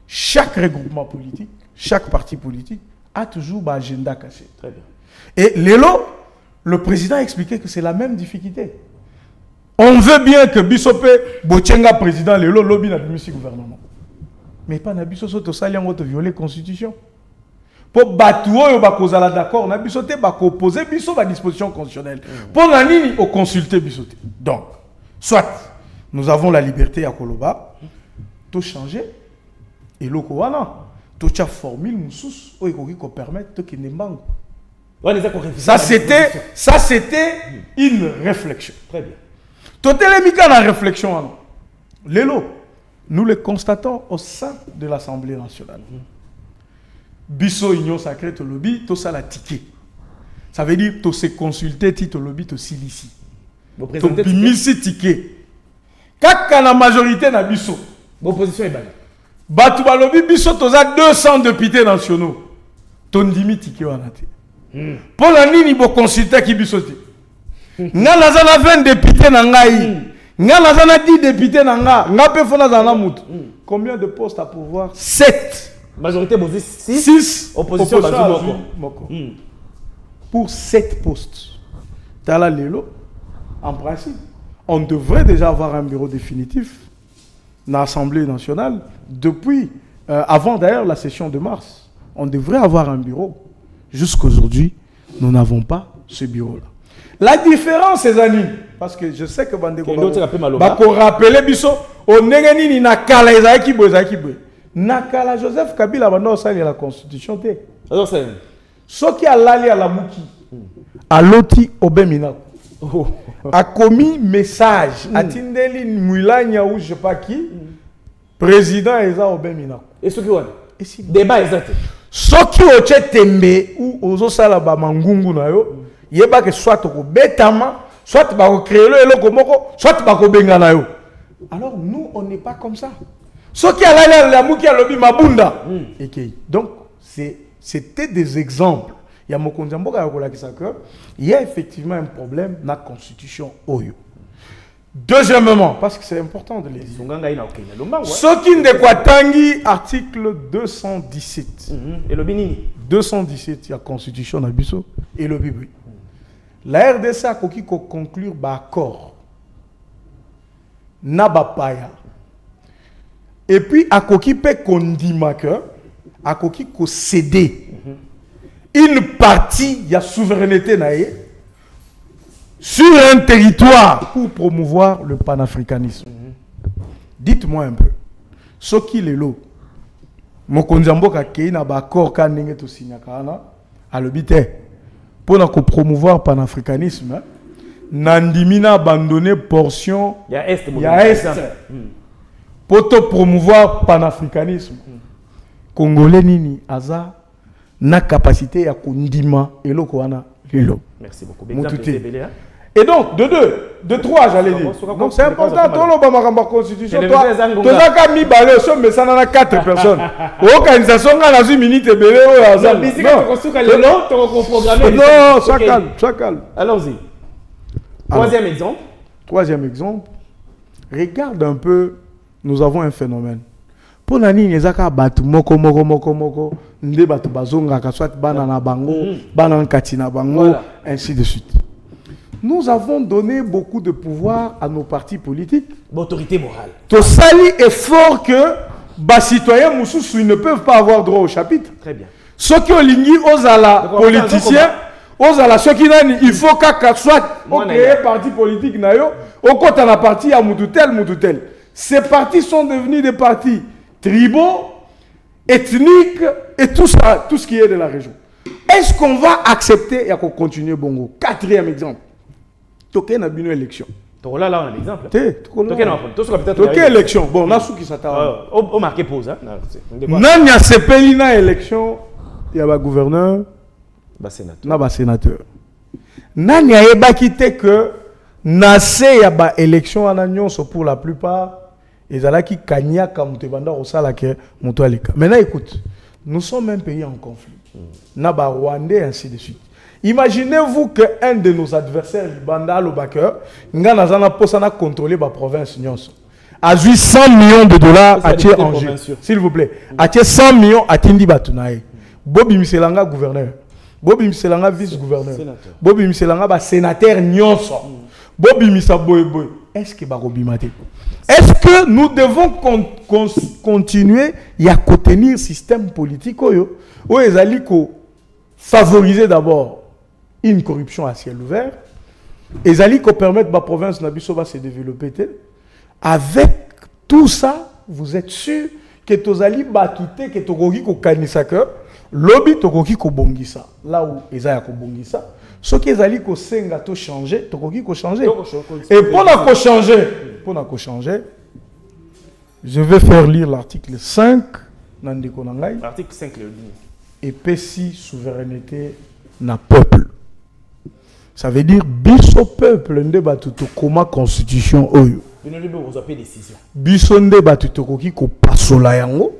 [SPEAKER 3] chaque regroupement politique, chaque parti politique a toujours un agenda caché. Très bien. Et Lelo, le président a expliqué que c'est la même difficulté. On veut bien que Bissope Bochenga président Lelo lobby na bimisi gouvernement. Mais pas Nabiso Soto Salian de violer la constitution. Pour battre, d'accord, Nabiso te opposer biso la disposition constitutionnelle. Pour la ligne, au consulter bisote. Donc, soit nous avons la liberté à Koloba, tout changer, et l'Okowana, tout cha formule moussous, ou qu'on permette qu'il ne manque. Ça c'était une réflexion. Très bien. Tout est la réflexion. Lélo. Nous le constatons au sein de l'Assemblée nationale. Bisso Union Sacrée, to lobby, to ça la ticket. Ça veut dire to se consulter, to lobby, to silici. To bimisi ticket. Kaka la majorité na bisso.
[SPEAKER 1] L'opposition est balle.
[SPEAKER 3] Batu balobi bisso to za 200 députés nationaux. To ndimi ticket wanate. Pour la nini bo consulter ki bisso te. Nga nazana 20 députés na ngai. Nga nazana 10 députés nanga, nga pe fona zana mutu. Combien de postes à pouvoir? 7.
[SPEAKER 1] Majorité bozé
[SPEAKER 3] 6.
[SPEAKER 1] Opposition
[SPEAKER 3] moko. Pour 7 postes. Tala lelo, en principe, on devrait déjà avoir un bureau définitif dans l'Assemblée nationale depuis avant d'ailleurs la session de mars. On devrait avoir un bureau. Jusqu'aujourd'hui, nous n'avons pas ce bureau-là. La différence, c'est Zani, parce que je sais que Bandeko va rappeler biso, on n'est ni nakala ezaki boy. Nakala Joseph Kabila bando sali la constitution te.
[SPEAKER 1] Alors c'est
[SPEAKER 3] ce qui a l'ali à la mouki. A loti obemina. A commis message a tindeli Mouilanya ou je sais pas qui. Président eza obemina.
[SPEAKER 1] Et ce qui est débat exact.
[SPEAKER 3] Ce qui est tembe ou ozo sala ba mangungu na yo. Yeba que soit ko betama, soit ba ko créer le eloko moko, soit ba ko benga na yo. Alors nous on n'est pas comme ça. Ce qui a la mouki a lobi mabunda. Donc c'était des exemples. Il y a Mokonzi Mboka Yakola qui s'accorde. Il y a effectivement un problème dans la constitution Oyo. Deuxièmement, parce que c'est important de le dire. Ce qui ne quoi tangi article 217.
[SPEAKER 1] Et le Binini
[SPEAKER 3] 217, il y a constitution Nabiso et le Bibi. La RDC a conclure un accord. Nabapaya. Et puis a peut condima que a ko céder une partie de la souveraineté naïe sur un territoire pour promouvoir le panafricanisme. Dites-moi un peu, ce qui est là, Mokonzi Mboka qui na ba accord ka ndenge to signa kana à l'obité pour promouvoir le panafricanisme, nandimina abandonner portion
[SPEAKER 1] ya est
[SPEAKER 3] pour te promouvoir le panafricanisme. Congolais nini aza na capacité à kondima et le koana lelo.
[SPEAKER 1] Merci beaucoup.
[SPEAKER 3] Et donc de trois j'allais dire. Donc c'est important toi le ba constitution toi as ka mi balé so mais ça na 4 personnes. Organisation nga na 1 minute belé o aza. Non, ça calme.
[SPEAKER 1] Allons-y. Troisième exemple.
[SPEAKER 3] Regarde un peu, nous avons un phénomène. Pour nani nezaka batu moko nde batu bazonga ka soit banana bango banana katina bango ainsi de suite. Nous avons donné beaucoup de pouvoir à nos partis politiques,
[SPEAKER 1] l'autorité morale.
[SPEAKER 3] To sali est fort que bas citoyens mususu ne peuvent pas avoir droit au chapitre.
[SPEAKER 1] Très bien.
[SPEAKER 3] Ceux qui ont lingi aux ala politiciens, aux ala ceux qui nani il faut qu'à soit on crée parti politique na yo, au côté la parti à Moutoutel. Ces partis sont devenus des partis tribaux, ethniques et tout ça, tout ce qui est de la région. Est-ce qu'on va accepter et qu'on continue Bongo? Quatrième exemple. Toké n'a bien élection.
[SPEAKER 1] Là, on a l'exemple.
[SPEAKER 3] Toké élection. Bon, on a sous qui s'attend.
[SPEAKER 1] On marque pause.
[SPEAKER 3] Non, il y a ces pays dans l'élection. Il y a un gouverneur. Il y a un sénateur. Non, il y a un quitté que Nassé, il y a une élection en Agnon, pour la plupart. Et ça là qui kanya comme te banda au sala que monto alika. Maintenant écoute, nous sommes un pays en conflit. Naba Rwandais ainsi de suite. Imaginez-vous que un de nos adversaires banda le backer, ngana zana posana contrôler la province nyonso. A 100 millions de dollars à tiers en jeu. S'il vous plaît. À tiers 100 millions à Tindi Batunae. Bobi Miselanga gouverneur. Bobi Miselanga vice-gouverneur. Bobi Miselanga ba sénateur nyonso. Bobi Misa boy. Est-ce que Barobi Maté? Est-ce que nous devons continuer à contenir le système politique où ils allaient favoriser d'abord une corruption à ciel ouvert et ils allaient permettre à la province de se développer? Avec tout ça, vous êtes sûr que vous allez battre, que vous allez kanisa que lobby tokoki ko bongisa là où ils allaient ko bongisa ce qui est allé ko senga to changer tokoki ko changer et pour la changer je vais faire lire l'article 5 nandiko nangai
[SPEAKER 1] article 5 le
[SPEAKER 3] et péci souveraineté na peuple ça veut dire biso peuple nde batuto koma constitution oyo biso nde batuto koki ko pasola yango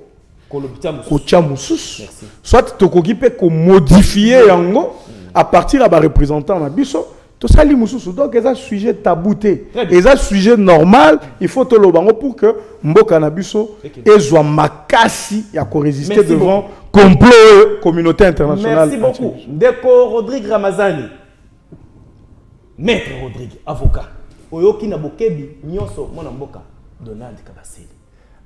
[SPEAKER 3] kotia mususu soit tokoki pe ko modifier yango à partir de la représentant na biso tout ça li mususu donc c'est un sujet tabouté et un sujet normal il faut te le bango pour que mboka na biso ezwa makasi ya ko résister devant complot communauté internationale.
[SPEAKER 1] Merci beaucoup Ndeko Rodrigue Ramazani. Maître Rodrigue avocat oyoki na bokebi nyonso mona mboka Donald Kabasele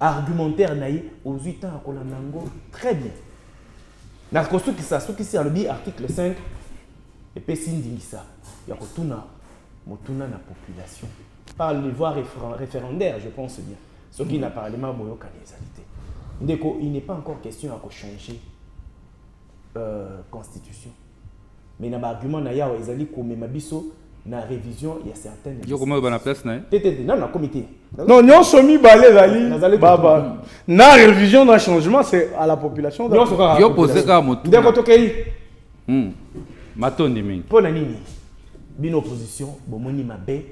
[SPEAKER 1] argumentaire naï aux 8 ans à Kolanango très bien. Na construction qui ça, ce qui c'est le article 5 et puis sindingisa ya kotuna motuna na population par les voies référendaires, je pense bien ce qui n'a parlement boyoka les alités ndeko il n'est pas encore question à changer constitution mais na argument na yawa ezali komema biso na révision il y a certaines
[SPEAKER 2] yo comment ba na place na
[SPEAKER 1] non na comité
[SPEAKER 3] non non somi balé zali baba na révision na changement c'est à la population
[SPEAKER 2] yo poser ka motu
[SPEAKER 1] ndeko tokei
[SPEAKER 2] matondi mingi
[SPEAKER 1] pour la nini bin opposition bomoni mabe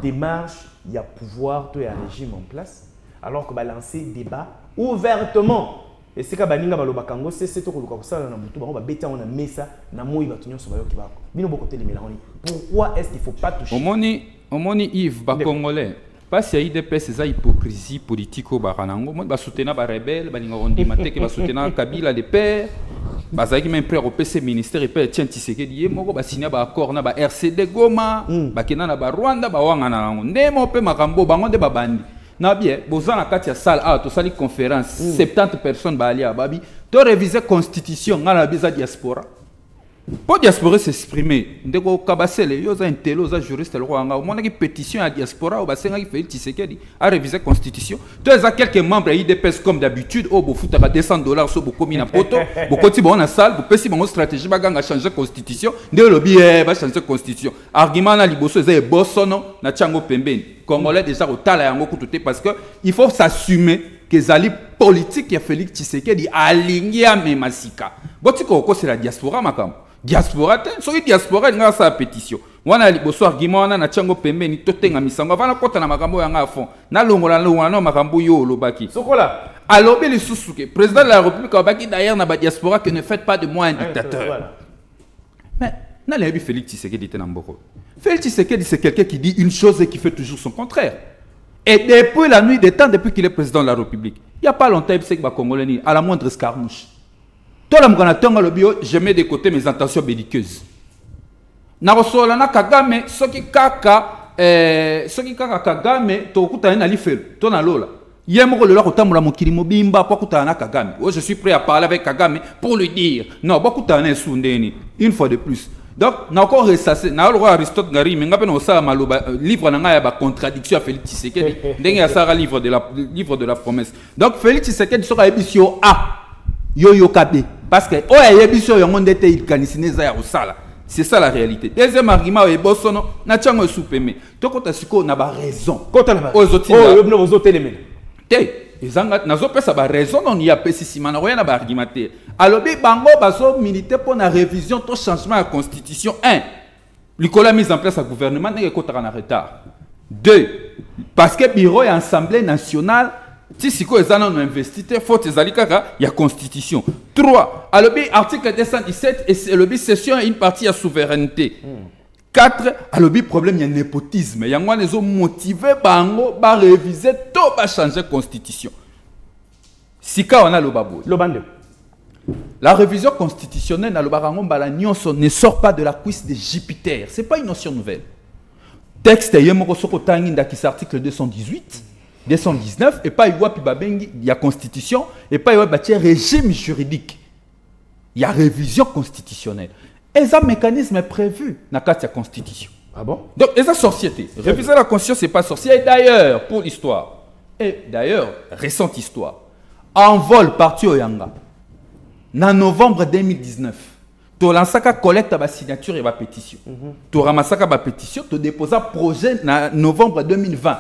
[SPEAKER 1] démarche il y a pouvoir tout y a régime en place alors que balancer débat ouvertement et c'est ka baninga baloba kango c'est to koluka kosala na mutu bango ba beta on a mesa na moi batu nyonso bayo kibako bino boko telemela ngoni pourquoi est-ce qu'il faut pas toucher
[SPEAKER 2] omoni Yves ba congolais parce qu'il y a IDPS c'est ça hypocrisie politique au baranango moi ba soutenir ba rebelle baninga ondimate ke ba soutenir Kabila les pères bazaki même prêt au PC ministère et père tient Tshisekedi moko ba signer ba accord na ba RCD Goma ba kena na ba Rwanda ba wanga na ngo ndemo pe makambo bango de babandi na bien bozana kati ya salle to sali conférence 70 personnes ba ali ababi to réviser constitution ngana biza diaspora pour diaspora s'exprimer ndeko kabasele yo za intelo za juriste le rwanga au monde qui pétition à diaspora au basenga qui fait Tshisekedi à réviser constitution to za quelques membres IDPS comme d'habitude au bo futa $200 so bo komi na poto bo koti bo na salle bo pesi bango stratégie ba ganga changer constitution nde lobi ba changer constitution argument na liboso eza e bosono na chango pembeni congolais déjà au tala yango kututé parce que il faut s'assumer que zali politique ya Félix Tshisekedi aligné à memasika botiko ko c'est la diaspora makam diaspora te soki diaspora nga sa pétition wana liboso argument wana na chango pembeni totenga misango avant kota na makambo yanga à fond na longola na makambo yo lobaki sokola alobi lisusu ke président de la république obaki d'ailleurs na ba diaspora que ne faites pas de moi un dictateur voilà. Mais na lebi Félix Tshisekedi te na mboko Félix Tshisekedi c'est quelqu'un qui dit une chose et qui fait toujours son contraire et depuis la nuit des temps depuis qu'il est président de la république il y a pas longtemps il sait que ba congolais ni à la moindre escarmouche je mets de côté mes intentions belliqueuses. Na Kagame, soki kaka Kagame, to kuta na lifel, to na lola. Yemoko le lako tamula mokili mobimba po kuta na Kagame. Je suis prêt à parler avec Kagame pour lui dire non, bokuta na sundeni une fois de plus. Donc na encore ressassé, na le roi Aristote ngari menga pe no sa maloba livre na nga ya ba contradiction à Félix Tshisekedi. Ndenge ya sara livre de la promesse. Donc Félix Tshisekedi sera ebisio A. Yo kabe parce que yebiso yo monde te ikanisine ya osala c'est ça la réalité deuxième argument e bosono na chango soupeme to kota siko na ba raison kota na ba ozotinga yo bino ozotelemela te ezanga nazo pesa ba raison on y a pesi simana roya na ba argumentaire alobi bango baso militer pour na révision to changement de constitution 1 likola mise en place à gouvernement ndenge kota na retard 2 parce que bureau et assemblée nationale si siko ezana no investite faute ezali kaka ya constitution 3 alobi article 217 et alobi cession une partie à souveraineté 4 alobi problème ya népotisme yango les ont motivé bango ba réviser to ba changer constitution sika on a le babo lobande la révision constitutionnelle na le barango bala nyonso ne sort pas de la cuisse de Jupiter c'est pas une notion nouvelle texte yemoko soko tangi ndaki article 218 219 et pas il y a constitution et pas il y a régime juridique il y a révision constitutionnelle et ça mécanisme est prévu dans la constitution ah bon donc et ça société réviser la constitution c'est pas sorcier et d'ailleurs pour l'histoire et d'ailleurs récente histoire envol parti au Yanga en novembre 2019 tu lancaka collecte ba signature et ba pétition tu ramassaka ba pétition tu déposa projet en novembre 2020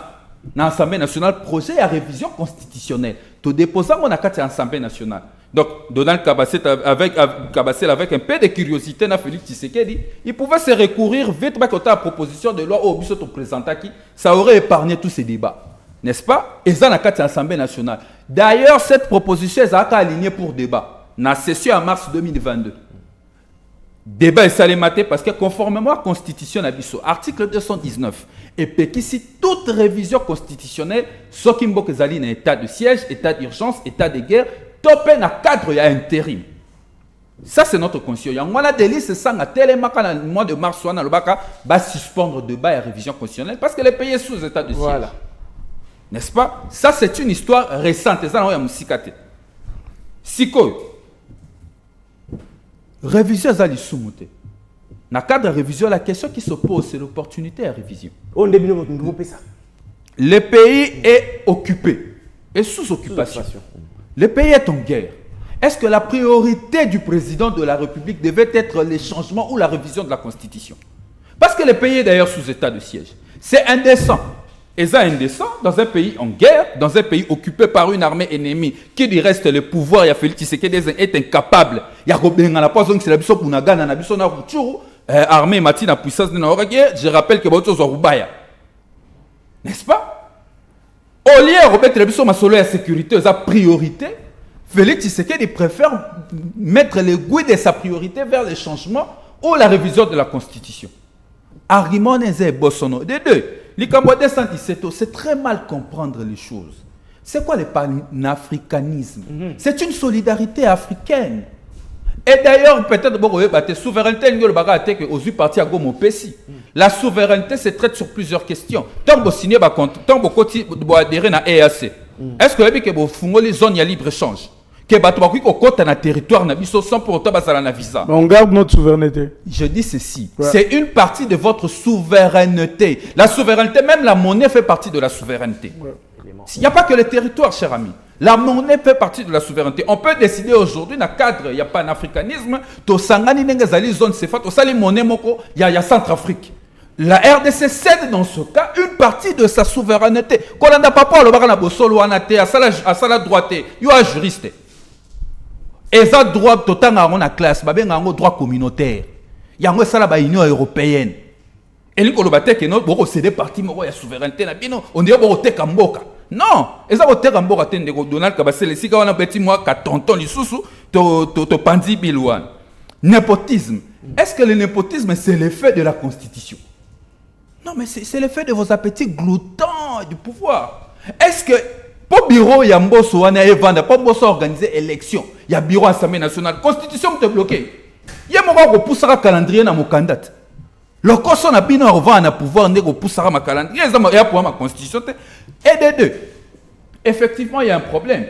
[SPEAKER 2] dans l'Assemblée nationale, projet à révision constitutionnelle. Tu déposes mon acte à l'Assemblée nationale. Donc, Donald Kabasset avec un peu de curiosité, na Félix Tshisekedi, il pouvait se recourir vite à la proposition de loi au but de présenter qui, ça aurait épargné tous ces débats. N'est-ce pas? Et ça, dans l'Assemblée nationale. D'ailleurs, cette proposition est alignée pour débat. Dans la session en mars 2022. Débat est salématé parce que conformément à la Constitution, article 219, et puis si toute révision constitutionnelle, ce qui est un état de siège, état d'urgence, état de guerre, topé dans le cadre, il y a intérim. Ça, c'est notre constitution. On a des listes sans le mois de mars, on va suspendre le débat et la révision constitutionnelle parce que les pays sont sous état de siège. Voilà. N'est-ce pas? Ça, c'est une histoire récente. Siko. Révision Zali Soumoute.
[SPEAKER 4] Dans le cadre de révision, la question qui se pose, c'est l'opportunité à révision. Le pays est occupé et sous occupation. Le pays est en guerre. Est-ce que la priorité du président de la République devait être les changements ou la révision de la Constitution? Parce que le pays est d'ailleurs sous état de siège. C'est indécent. Et ça indécent dans un pays en guerre, dans un pays occupé par une armée ennemie, qui du reste le pouvoir, il y a Félix Tshisekedi est incapable. Il y a Robin la poison qui c'est la biso pour Nagana, la biso na Ruchuru, armée mati na puissance de la guerre. Je rappelle que Bauto Zorubaya. N'est-ce pas? Au lieu de remettre la biso masolo à sécurité, sa priorité, Félix Tshisekedi préfère mettre le goût de sa priorité vers les changements ou la révision de la Constitution. Argument n'est Bossono. Des deux. C'est très mal comprendre les choses. C'est quoi le panafricanisme? C'est une solidarité africaine. Et d'ailleurs, peut-être que la souveraineté la souveraineté se traite sur plusieurs questions. Tant que signé tant que adhérer à l'EAC, est-ce que vous avez une zone de libre-échange? Que na territoire na biso sans pour autant basala na visa.
[SPEAKER 3] On garde notre souveraineté.
[SPEAKER 4] Je dis ceci, c'est une partie de votre souveraineté. La souveraineté, même la monnaie fait partie de la souveraineté. Il n'y a pas que le territoire, cher ami. La monnaie fait partie de la souveraineté. On peut décider aujourd'hui, dans le cadre, il n'y a pas d'africanisme, to sangani nengazali zone sefa, to sali monnaie moko, il y a Centrafrique. La RDC cède dans ce cas une partie de sa souveraineté. Quand on n'a pas pour le barana bosolo anate, à sa droite, il y a un juriste. Et ça droit total dans la classe, bah bien un droit communautaire. Il y a un ça la Union européenne. Et nous colobate que notre beaucoup c'est des partis mais la souveraineté na bino on dirait beaucoup te kamboka. Non, et ça te kamboka tende ko Donald Kabase le sika wana petit moi ka tonton lisusu to pandi bilwan. Népotisme. Est-ce que le népotisme c'est l'effet de la Constitution? Non mais c'est l'effet de vos appétits gloutants du pouvoir. Est-ce que pour bureau, il y a un bosso, il y a un organiser élection. Il y a un bureau à l'Assemblée nationale. Constitution est bloquée. Il y a un moment où on pousse un calendrier dans mon candidat. Le conseil n'a pas de pouvoir de pousser un calendrier. Il y a pour ma constitution. Et des deux. Effectivement, il y a un problème.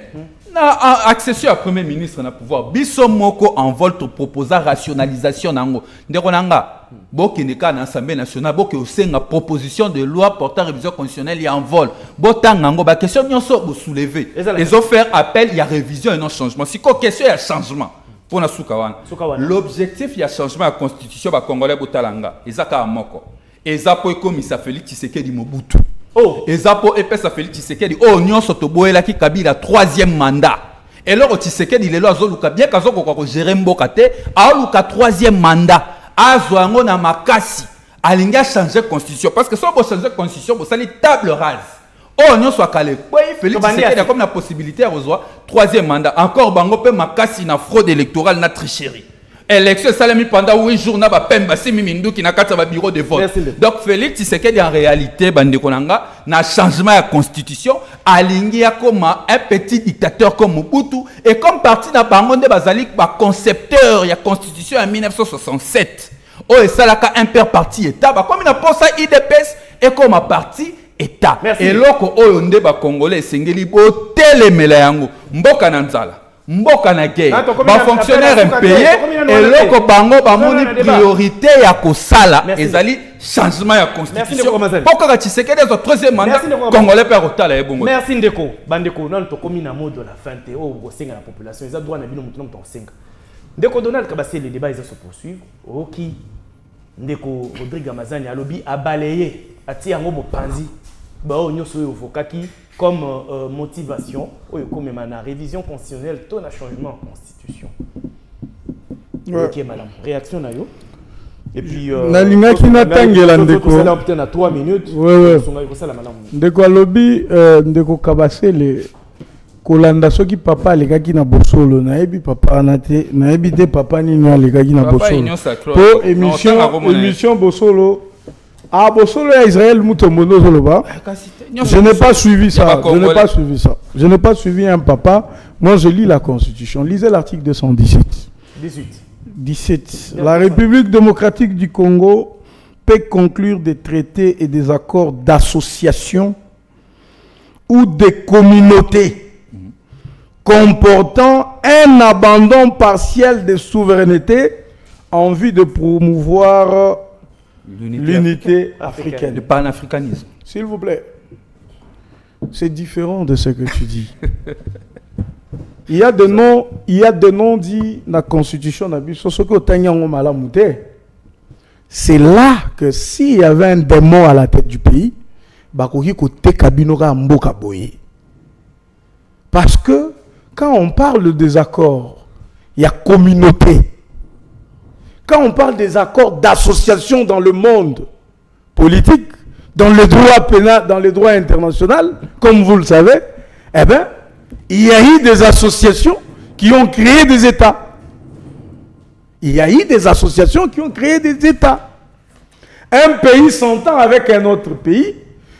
[SPEAKER 4] Accession à Premier ministre na pouvoir. Biso moko en vol te proposer rationalisation nango. Ndeko nanga. Boki neka na Assemblée nationale boki osenga proposition de loi portant révision constitutionnelle en vol. Botanga ngo ba question nyonso bo soulever. Ils ont fait appel, il y a révision et non changement. Si quoi question il y a changement. Pour na soukawana. L'objectif il y a changement à la constitution ba congolais botalanga. Ezaka moko. Ezapo comme ça Félix Tshisekedi Mobutu. Oh, Ezapo epesa Félix Tshisekedi oh nyonso to boela ki Kabila troisième mandat. Et là Tshisekedi il est là zoluka bien kazoko ko gérer mboka te a luka troisième mandat. Azwango na makasi alinga changer constitution parce que si on changer constitution vous allez table rase. Oh nyonso akale boy Félix Tshisekedi a comme la possibilité à recevoir troisième mandat. Encore bango pe makasi na fraude électorale na tricherie. Élection salami pendant 8 jours na ba pemba simi mindu qui na kata ba bureau de vote. Donc Félix Tshisekedi en réalité bande konanga na changement de constitution aligné comme un petit dictateur comme Mobutu et comme parti na bango de bazali ba concepteur ya constitution en 1967. Oh et ça là un père parti état ba comme il a pensé IDPS et comme un parti état. Et loko oyo nde ba congolais sengeli bo telemela yango mboka na nzala. Mboka na guerre, ba fonctionnaire impayé et loko bango ba moni priorité ya kosala ezali changement ya constitution. Pourquoi Tshisekedi est au troisième mandat congolais per otala e bongo.
[SPEAKER 1] Merci ndeko, bandeko non to komi na mode de la fin te o gosenga la population, ils a droit na bino mutu na to senga. Ndeko Donald Kabase les débats ils se poursuivent. Oki ndeko Rodrigue Amazani alobi a balayé ati yango bopanzi. Ba o nyoso yo vokaki comme motivation comme la révision constitutionnelle tout un changement en constitution. Ok madame, réaction na yo. Et puis
[SPEAKER 3] na linga ki na tangela ndeko.
[SPEAKER 1] Ça là peut-être à 3 minutes.
[SPEAKER 3] Ouais. Ndeko lobby ndeko Kabase le kolanda soki papa alekaki na bosolo nayebi papa nate nayebi te papa nini alekaki na bosolo. Po émission bosolo. Ah, Bosolo et Israël, je n'ai pas suivi ça. Je n'ai pas suivi un papa. Moi, je lis la Constitution. Lisez l'article 217. 17. La République démocratique du Congo peut conclure des traités et des accords d'association ou des communautés comportant un abandon partiel de souveraineté en vue de promouvoir l'unité africaine.
[SPEAKER 4] Le panafricanisme.
[SPEAKER 3] S'il vous plaît. C'est différent de ce que tu dis. Il y a des noms dits dans la constitution. C'est là que s'il y avait un démon à la tête du pays, parce que quand on parle de désaccord, il y a communauté. Quand on parle des accords d'association dans le monde politique, dans le droit pénal, dans le droit international, comme vous le savez, eh bien, il y a eu des associations qui ont créé des États. Il y a eu des associations qui ont créé des États. Un pays s'entend avec un autre pays.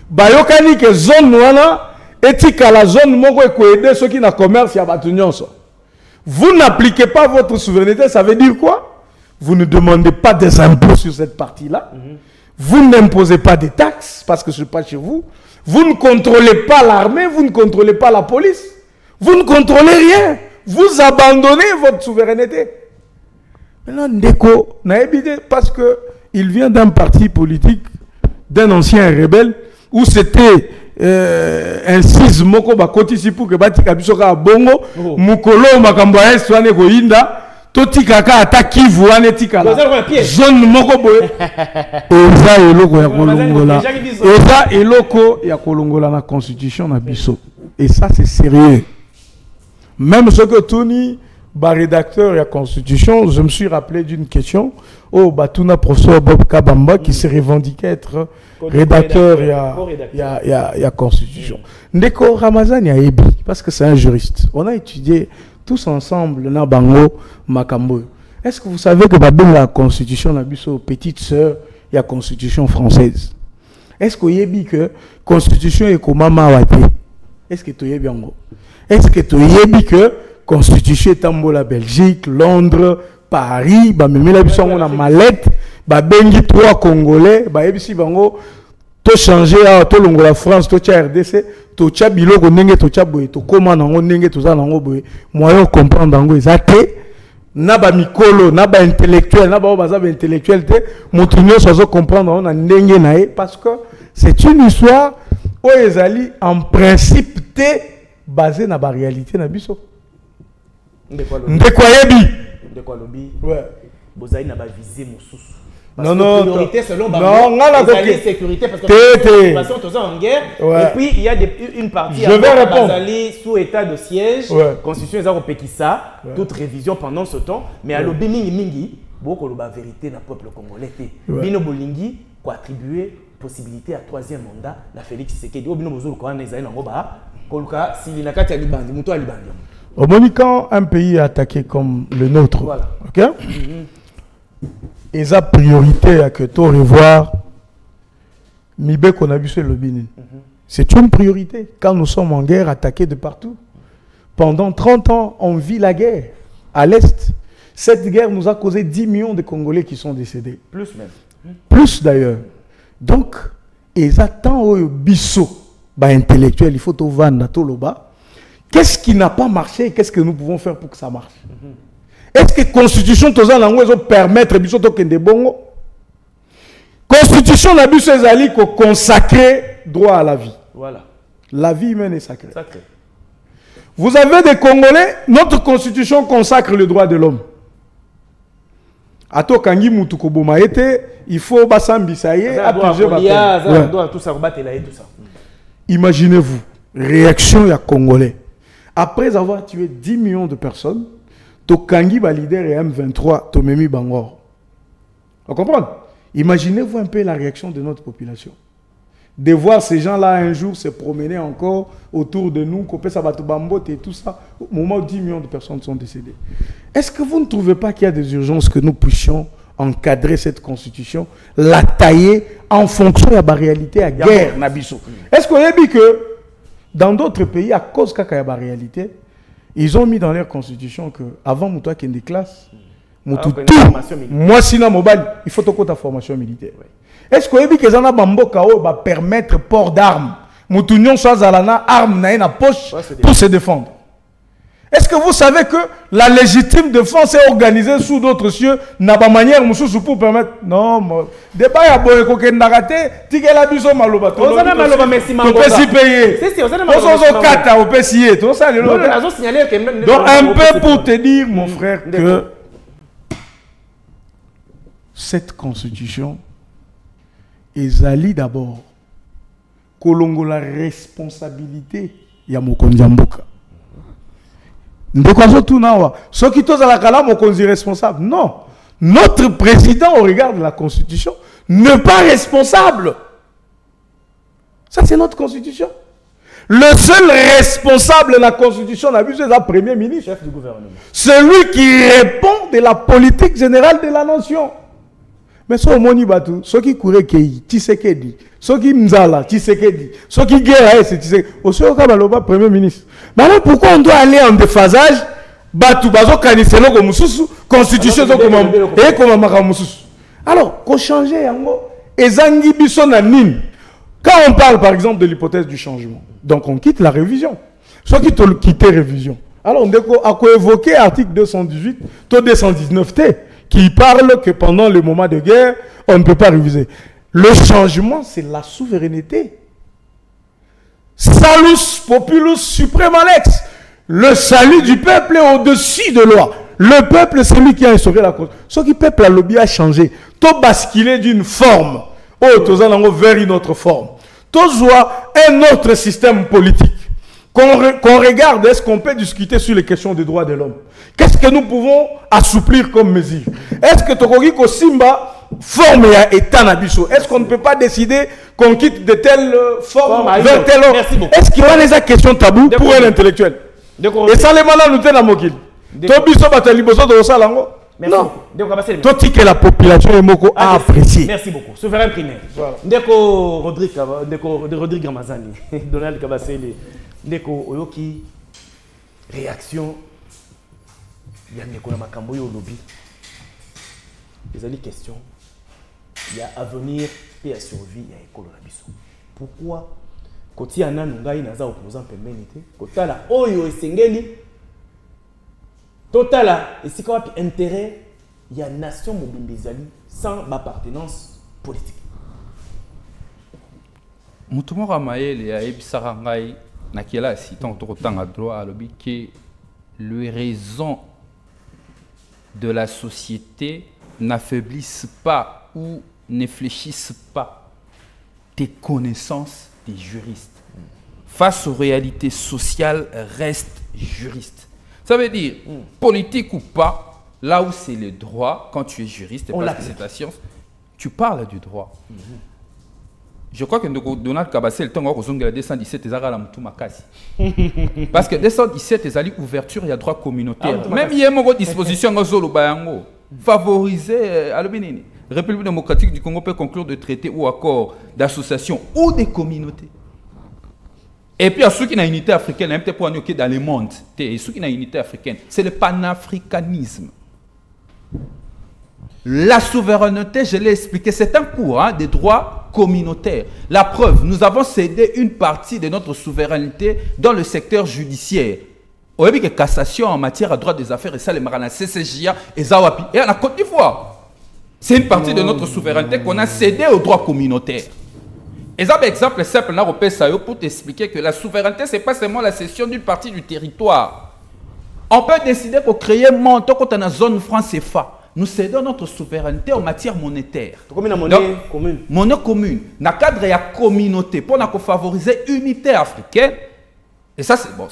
[SPEAKER 3] Bayokani que zone wana etika la zone moko ekoede ceux qui na commerce ya batu nyonso. Vous n'appliquez pas votre souveraineté, ça veut dire quoi? Vous ne demandez pas des impôts sur cette partie-là. Vous n'imposez pas des taxes parce que ce n'est pas chez vous. Vous ne contrôlez pas l'armée, vous ne contrôlez pas la police. Vous ne contrôlez rien. Vous abandonnez votre souveraineté. Maintenant, Ndeko n'a évité parce qu'il vient d'un parti politique, d'un ancien rebelle, où c'était un six moko bakoti si pour que bati kabisoka bongo, mukolo makambo eswane ko inda, toti kaka ataki vuane tikala. Zone moko boye. Eza eloko ya kolongola. Eza eloko ya kolongola na constitution na biso. Et ça c'est sérieux. Même ce que Tony, rédacteur de la Constitution, je me suis rappelé d'une question au Batuna professeur Bob Kabamba qui se revendiquait être rédacteur de la Constitution. Ndeko Ramazan ya Ebi, parce que c'est un juriste. On a étudié tous ensemble na Bango Makambo. Est-ce que vous savez que la Constitution na biso petite sœur de la Constitution française? Est-ce que Yebi que Constitution est comme Mama? Est-ce que tu Yebi Ango? Est-ce que tu sais que Constitution est en la Belgique, Londres, Paris, même la biso on a mallette, bengi trois Congolais, ebisi bango to changer à to longola France, to cha RDC, to cha biloko ndenge to cha boye, to koma nango ndenge to za nango boye, moyen comprendre nango ezate na ba mikolo, na ba intellectuel, na ba baza ba intellectuel te, motu nyonso zo comprendre na ndenge nae parce que c'est une histoire où ezali en principe te basé na la réalité na biso. Ndeko yebi.
[SPEAKER 1] Ndeko lobi.
[SPEAKER 3] Ouais.
[SPEAKER 1] Bozali na ba visée mosusu.
[SPEAKER 3] Non non.
[SPEAKER 1] Priorité selon ba.
[SPEAKER 3] Non, ngala ko
[SPEAKER 1] sécurité parce que de toute façon tous en guerre. Ouais. Et puis il y a une partie.
[SPEAKER 3] Je vais répondre.
[SPEAKER 1] Bozali sous état de siège.
[SPEAKER 3] Ouais.
[SPEAKER 1] Constitution ezako pekisa. Toute révision pendant ce temps. Mais à lobi mingi boko loba vérité na peuple congolais te. Bino bolingi ko attribuer possibilité à troisième mandat na Félix Tshisekedi. Obino bozolo ko na ezali nango ba.
[SPEAKER 3] Au moment quand un pays est attaqué comme le nôtre, voilà. Ok? Et sa priorité à que tu revoir Mibé qu'on a vu sur le Bénin. C'est une priorité. Quand nous sommes en guerre, attaqués de partout. Pendant 30 ans, on vit la guerre à l'Est. Cette guerre nous a causé 10 millions de Congolais qui sont décédés.
[SPEAKER 1] Plus même.
[SPEAKER 3] Plus d'ailleurs. Donc, ils attendent au bisso. Intellectuel, il faut tout vendre, tout le bas. Qu'est-ce qui n'a pas marché? Qu'est-ce que nous pouvons faire pour que ça marche? Est-ce que la Constitution permettre de bongo? Constitution n'a pas consacrer droit à la vie.
[SPEAKER 1] Voilà.
[SPEAKER 3] La vie humaine est sacrée. Vous avez des Congolais, notre Constitution consacre le droit de l'homme. Ato kangi mutuko boma ete, il faut basambisaye, appuyer
[SPEAKER 1] tout ça.
[SPEAKER 3] Imaginez-vous, réaction ya Congolais. Après avoir tué 10 millions de personnes, Tokangi va leader et M23, Tomemi Bangor. Vous comprenez? Imaginez-vous un peu la réaction de notre population. De voir ces gens-là un jour se promener encore autour de nous, Kopé Sabato Bambote et tout ça, au moment où 10 millions de personnes sont décédées. Est-ce que vous ne trouvez pas qu'il y a des urgences que nous puissions encadrer cette constitution, la tailler en fonction de la réalité à guerre Nabiso? Est-ce qu'on a dit que dans d'autres pays, à cause de la réalité, ils ont mis dans leur constitution que avant Moutoua qu'il y ait des classes, moi si mobile, il faut que ta formation militaire. Est-ce qu'on a dit que les gens va permettre port d'armes, Moutunion soit zalana arme na poche pour se défendre? Est-ce que vous savez que la légitime défense est organisée sous d'autres cieux, n'a pas manière pour permettre. Non, débat ya boye ko kendakate, tikela biso maloba to.
[SPEAKER 1] Ozana maloba merci
[SPEAKER 3] mango. On peut s'y payer.
[SPEAKER 1] Si ozana maloba.
[SPEAKER 3] Ozo kata on peut s'y to ça le.
[SPEAKER 1] Non, nazo signaler que
[SPEAKER 3] donc un peu pour te dire mon frère que cette constitution ezali d'abord kolongo la responsabilité ya mokonzi mboka. Ce qui est la responsable. Non. Notre président, au regard de la Constitution, n'est pas responsable. Ça, c'est notre Constitution. Le seul responsable de la Constitution, c'est le Premier ministre.
[SPEAKER 1] Chef du gouvernement.
[SPEAKER 3] Celui qui répond de la politique générale de la nation. Mais ce moni batu, ce qui courait qui Tshisekedi, ce qui mzala Tshisekedi, ce qui guerre Tshisekedi, aussi au cas Premier ministre. Maintenant pourquoi on doit aller en déphasage batu bazo kaniselo ko mususu constitution zo comme et comme maka mususu. Alors, qu'on change yango ezangi biso na nini. Quand on parle par exemple de l'hypothèse du changement, donc on quitte la révision. Ceux qui ont quitté révision. Alors on a évoqué article 218, 219T qui parle que pendant le moment de guerre, on ne peut pas réviser. Le changement, c'est la souveraineté. Salus populus suprema lex. Le salut du peuple est au-dessus de loi. Le peuple, c'est lui qui a instauré la cause. Ce qui le peuple a lobby a changé. Tout basculer d'une forme vers une autre forme. Tout soit un autre système politique. Qu'on regarde, est-ce qu'on peut discuter sur les questions des droits de l'homme? Qu'est-ce que nous pouvons assouplir comme mesure? Est-ce que Tokogi Simba forme ya état nabiso? Est-ce qu'on ne peut pas décider qu'on quitte de telle forme vers telle autre? Est-ce qu'il y a des questions taboues pour un intellectuel? Et ça, les malades nous tiennent à Mokil. Tobiso Bataliboso de Rosalango. Non. Tout que la population est moko a apprécié.
[SPEAKER 1] Merci beaucoup. Souverain primaire. Ndeko Rodrigue Ramazani, Donald Kabasele, Ndeko Oyoki, réaction. Il y a Ndeko Namakambo au lobby. Les amis, question. Il y a avenir et à survie, il y a école Rabiso. Pourquoi quand il y a un ngai naza opposant permanente, kotala oyo esengeli, totala et c'est quoi intérêt il y a nation mobilisali sans appartenance politique.
[SPEAKER 4] Mutumora maele ya ebisara ngai na kiela si tant à droit à lobby que les raisons de la société n'affaiblissent pas ou ne fléchissent pas tes connaissances des juristes. Face aux réalités sociales, reste juriste. Ça veut dire, politique ou pas, là où c'est le droit, quand tu es juriste, et parce que c'est ta science, tu parles du droit. Je crois que Donald Kabasé, le temps où on a 217, ils ont parce que 217, ils ont ouverture, il y a droit communautaire. Même il y a une disposition favoriser à l'Obénéné. République démocratique du Congo peut conclure de traités ou accords d'association ou des communautés. Et puis, à ceux qui ont une unité africaine, même pour nous dans le monde, ceux qui ont une unité africaine, c'est le panafricanisme. La souveraineté, je l'ai expliqué, c'est un courant des droits communautaires. La preuve, nous avons cédé une partie de notre souveraineté dans le secteur judiciaire. Au début, que cassation en matière de droit des affaires, et ça, les marana CCJA et Zawapi. Et en Côte d'Ivoire. C'est une partie de notre souveraineté qu'on a cédé aux droits communautaires. Et ça, par exemple, simple, pour t'expliquer que la souveraineté, ce n'est pas seulement la cession d'une partie du territoire. On peut décider pour créer un montant quand on a une zone franc CFA. Nous cédons notre souveraineté en matière monétaire.
[SPEAKER 1] Combien de monnaie commune?
[SPEAKER 4] Monnaie commune. Dans le cadre de la communauté, pour favoriser l'unité africaine. Et ça, c'est bon.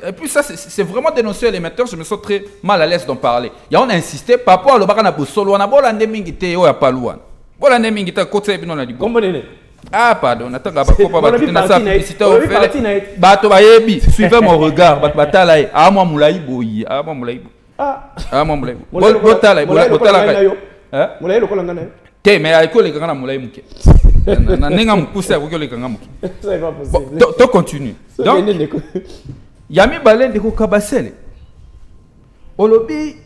[SPEAKER 4] Et puis ça, c'est vraiment des notions élémentaires. Je me sens très mal à l'aise d'en parler. Et on a insisté par rapport à l'Obara Bosolo. On a beau l'année mingité ou à Palouane. Bon l'année mingité à côté de l'année.
[SPEAKER 1] Combien d'années?
[SPEAKER 4] Ah, pardon. Attends, publicité au fait. Bato Bayebi, suivez mon regard. Batalaï. Ah, moi, Moulaï Boyi. Ah, moi, Moulaï. Ah, moi, Moulaï. Botalaï. Botalaï.
[SPEAKER 1] Hein? Moulaï, le colonel.
[SPEAKER 4] Té, mais à l'école, les gars, Moulaï Mouké. N'enga moukousé à vous que les gars Mouké.
[SPEAKER 1] Ça va possible.
[SPEAKER 4] Tu continues. Donc, Yami Balen de Kabasele. Au lobby,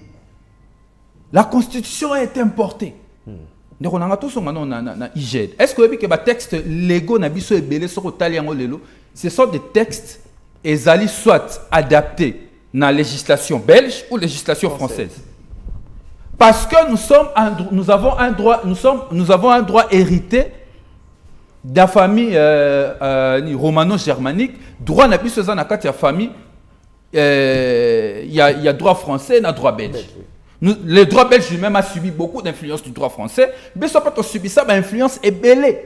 [SPEAKER 4] la constitution est importée. Est-ce que les textes légaux ce sont des textes soit adaptés la législation belge ou législation française. Parce que nous avons un droit hérité de la famille romano-germanique. Droit n'a plus besoin de la famille. Il y a droit français et droit belge. Le droit belge lui-même a subi beaucoup d'influence du droit français. Mais ça peut subi ça, l'influence est belle.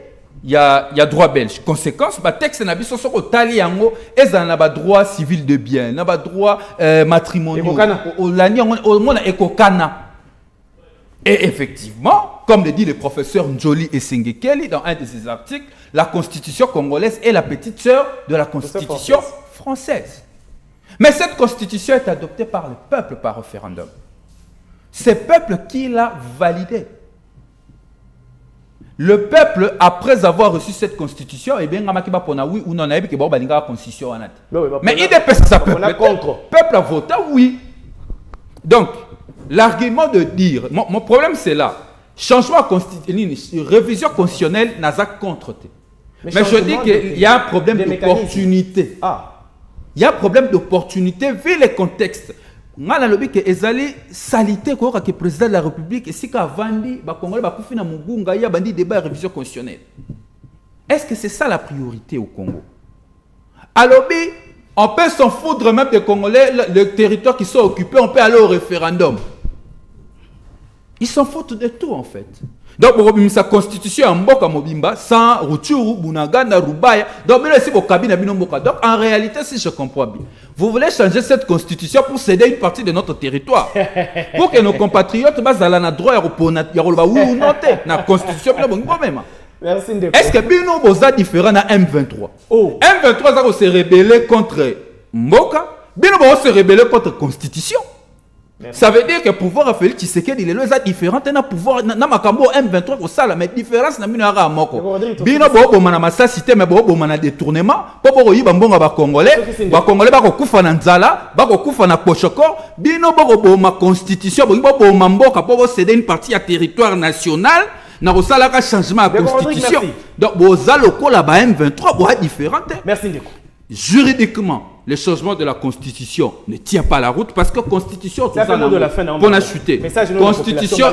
[SPEAKER 4] Il y a droit belge. Conséquence, le texte n'a pas au taliango et ça n'a pas droit civil de bien, n'a pas droit matrimonial. Au monde ekokana. Et effectivement, comme le dit le professeur Njoli Esengekeli dans un de ses articles, la constitution congolaise est la petite sœur de la constitution française. Mais cette constitution est adoptée par le peuple par référendum. C'est le peuple qui l'a validée. Le peuple, après avoir reçu cette constitution, eh bien, oui ou non, constitution. Mais il dépêche ça peuple. Le peuple a voté oui. Donc, l'argument de dire, mon problème c'est là, changement constitutionnel, révision constitutionnelle n'a pas contre. Mais je dis qu'il y a un problème d'opportunité. Il y a un problème d'opportunité vu les contextes. Nga na lobi ke ezali salité ko ka président de la République et si ka vandi ba Congolais ba kufina mugunga ya bandi débat révision constitutionnelle. Est-ce que c'est ça la priorité au Congo? Alors on peut s'en foutre même des Congolais, le territoire qui sont occupés, on peut aller au référendum. Ils s'en foutent de tout en fait. Donc, sa constitution en Mboka Mobimba, sans Rutshuru, Bunagana, Rubaya. Donc, en réalité, si je comprends bien, vous voulez changer cette constitution pour céder une partie de notre territoire. Pour que nos compatriotes basent à la droit ou non, la constitution. Est-ce que Bino Boza différent à M23? M23 se rebeller contre Mboka, Bino Boza se rebeller contre la constitution. Merci. Ça veut dire que le pouvoir a fait Tshisekedi, il est différent. Il y a pouvoir, il y a M23 au sala, mais différence n'a pas à moko. Bino bo mana massacité, mais bo mana détournement. Popo yi bambonga ba Congolais, ba kokufa na nzala, ba kokufa na pochoko. Bino bo ma constitution, bo mamboka pour céder une partie à territoire national. Na osala ka changement à constitution. Donc bo zaloko la ba M23 bo différent.
[SPEAKER 1] Merci Ndeko.
[SPEAKER 4] Juridiquement, le changement de la constitution ne tient pas la route parce que constitution tout ça on a chuté. Constitution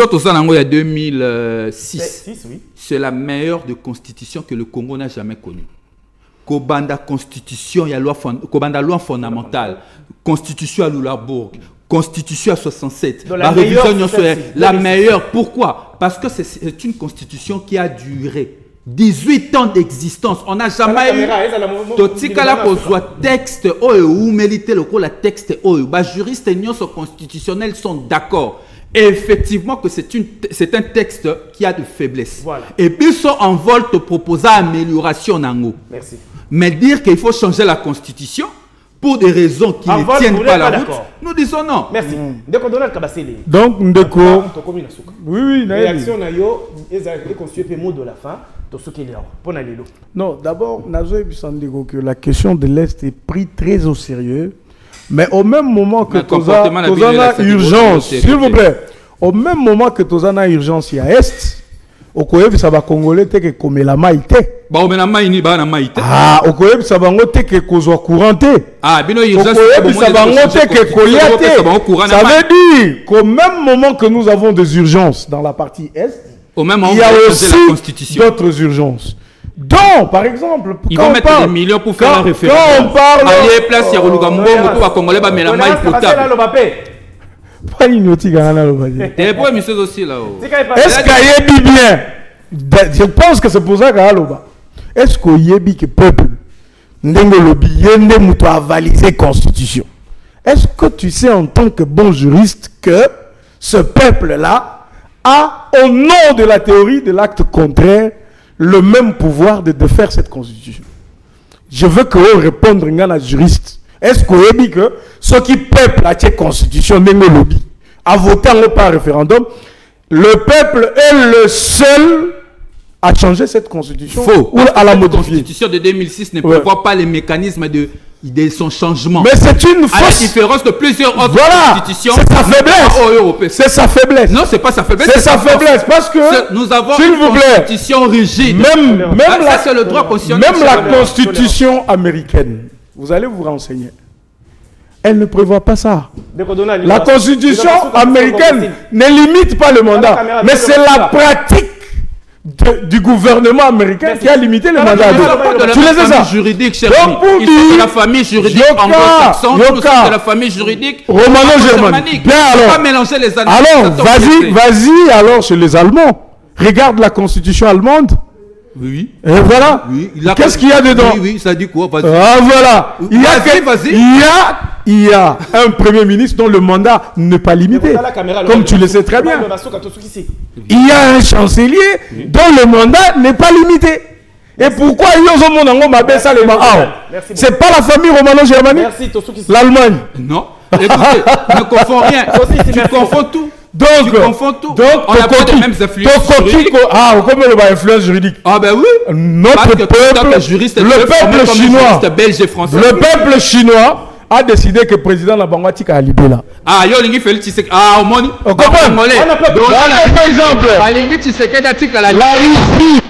[SPEAKER 4] tout ça il y a 2006. C'est la meilleure de constitution que le Congo n'a jamais connue. Kobanda constitution, il y a loi fondamentale, constitution à Lulabourg, constitution à 67. La révision la meilleure. Pourquoi? Parce que c'est une constitution qui a duré 18 ans d'existence. On n'a jamais eu totikala kozwa texte ou mérité le texte les juristes et constitutionnels sont d'accord effectivement que c'est un texte qui a de faiblesse. Voilà. Et puis en vol te proposer amélioration nango. Merci. Mais dire qu'il faut changer la constitution pour des raisons qui ne tiennent pas la route, nous disons non. Merci.
[SPEAKER 3] Donc, Ndeko. Oui,
[SPEAKER 1] réaction na yo est constitué le mot de la fin. Non,
[SPEAKER 3] d'abord, que la question de l'Est est prise très au sérieux, mais au même moment que Tozana urgence, s'il vous plaît, au même moment que Tozana urgence, il y a Est, au Koyebi ça va Congolais que comme la maïté. Ah, au Koyebi ça va ngote que kozwa couranté. Ah, bino urgence. Au Koyebi ça va ngote que koliate. Ça veut dire qu'au même moment que nous avons des urgences dans la partie Est, au même moment, il y a aussi d'autres urgences. Donc, par exemple,
[SPEAKER 4] ils vont mettre des millions pour faire un référendum.
[SPEAKER 3] Quand on parle...
[SPEAKER 4] place, il y a un Congolais, mais la maille potable.
[SPEAKER 3] Pas l'inoti Ghana l'obadi.
[SPEAKER 4] Et pour monsieur aussi là.
[SPEAKER 3] Est-ce qu'il y a bien? Je pense que c'est pour ça qu'il y a l'oba. Est-ce qu'il y a bien que le peuple a validé la constitution? Est-ce que tu sais en tant que bon juriste que ce peuple-là a, au nom de la théorie de l'acte contraire, le même pouvoir de faire cette constitution? Je veux que vous répondiez à la juriste. Est-ce que vous dit que ceux qui peuplent la constitution a voté par référendum, le peuple est le seul à changer cette constitution?
[SPEAKER 4] Faux.
[SPEAKER 3] Ou à la modifier.
[SPEAKER 4] La constitution de 2006 ne prévoit pas les mécanismes de son changement.
[SPEAKER 3] Mais c'est une fausse...
[SPEAKER 4] À la différence de plusieurs autres constitutions.
[SPEAKER 3] C'est sa faiblesse. C'est sa faiblesse.
[SPEAKER 4] Non, c'est pas sa faiblesse.
[SPEAKER 3] C'est sa faiblesse parce que
[SPEAKER 4] nous avons une constitution rigide.
[SPEAKER 3] Même
[SPEAKER 4] ça, c'est le droit constitutionnel.
[SPEAKER 3] Même la constitution américaine Vous allez vous renseigner. Elle ne prévoit pas ça.
[SPEAKER 1] La
[SPEAKER 3] La constitution américaine ne limite pas le mandat, mais c'est la pratique du gouvernement américain qui a limité le mandat.
[SPEAKER 4] Tu les as ça juridique, cher ami. Ils sont de la famille juridique anglo-saxonne, nous sommes de la famille juridique
[SPEAKER 3] romano-germanique. Bien alors.
[SPEAKER 4] Pas mélanger les Allemands.
[SPEAKER 3] Alors, vas-y alors chez les Allemands. Regarde la constitution allemande.
[SPEAKER 4] Oui.
[SPEAKER 3] Et voilà.
[SPEAKER 4] Oui.
[SPEAKER 3] Qu'est-ce qu'il y a dedans?
[SPEAKER 4] Oui, ça dit quoi?
[SPEAKER 3] Ah voilà.
[SPEAKER 4] Vas-y.
[SPEAKER 3] Il y a un premier ministre dont le mandat n'est pas limité. Comme tu le sais très bien. Il y a un chancelier dont le mandat n'est pas limité. Et pourquoi c'est pas la famille romano-germanique? L'Allemagne.
[SPEAKER 4] Non. Écoutez, ne confonds rien. Tu confonds tout.
[SPEAKER 3] Donc,
[SPEAKER 4] on a pas les mêmes influences juridiques.
[SPEAKER 3] Ah, comme le influence juridique.
[SPEAKER 4] Ah ben oui.
[SPEAKER 3] Notre peuple, le peuple chinois,
[SPEAKER 4] belge et français.
[SPEAKER 3] Le peuple chinois a décidé que le président Nabangwati a libéré là.
[SPEAKER 4] Ah, yo lingi Félix Tshisekedi. Ah, au monde.
[SPEAKER 3] Par exemple,
[SPEAKER 4] la Russie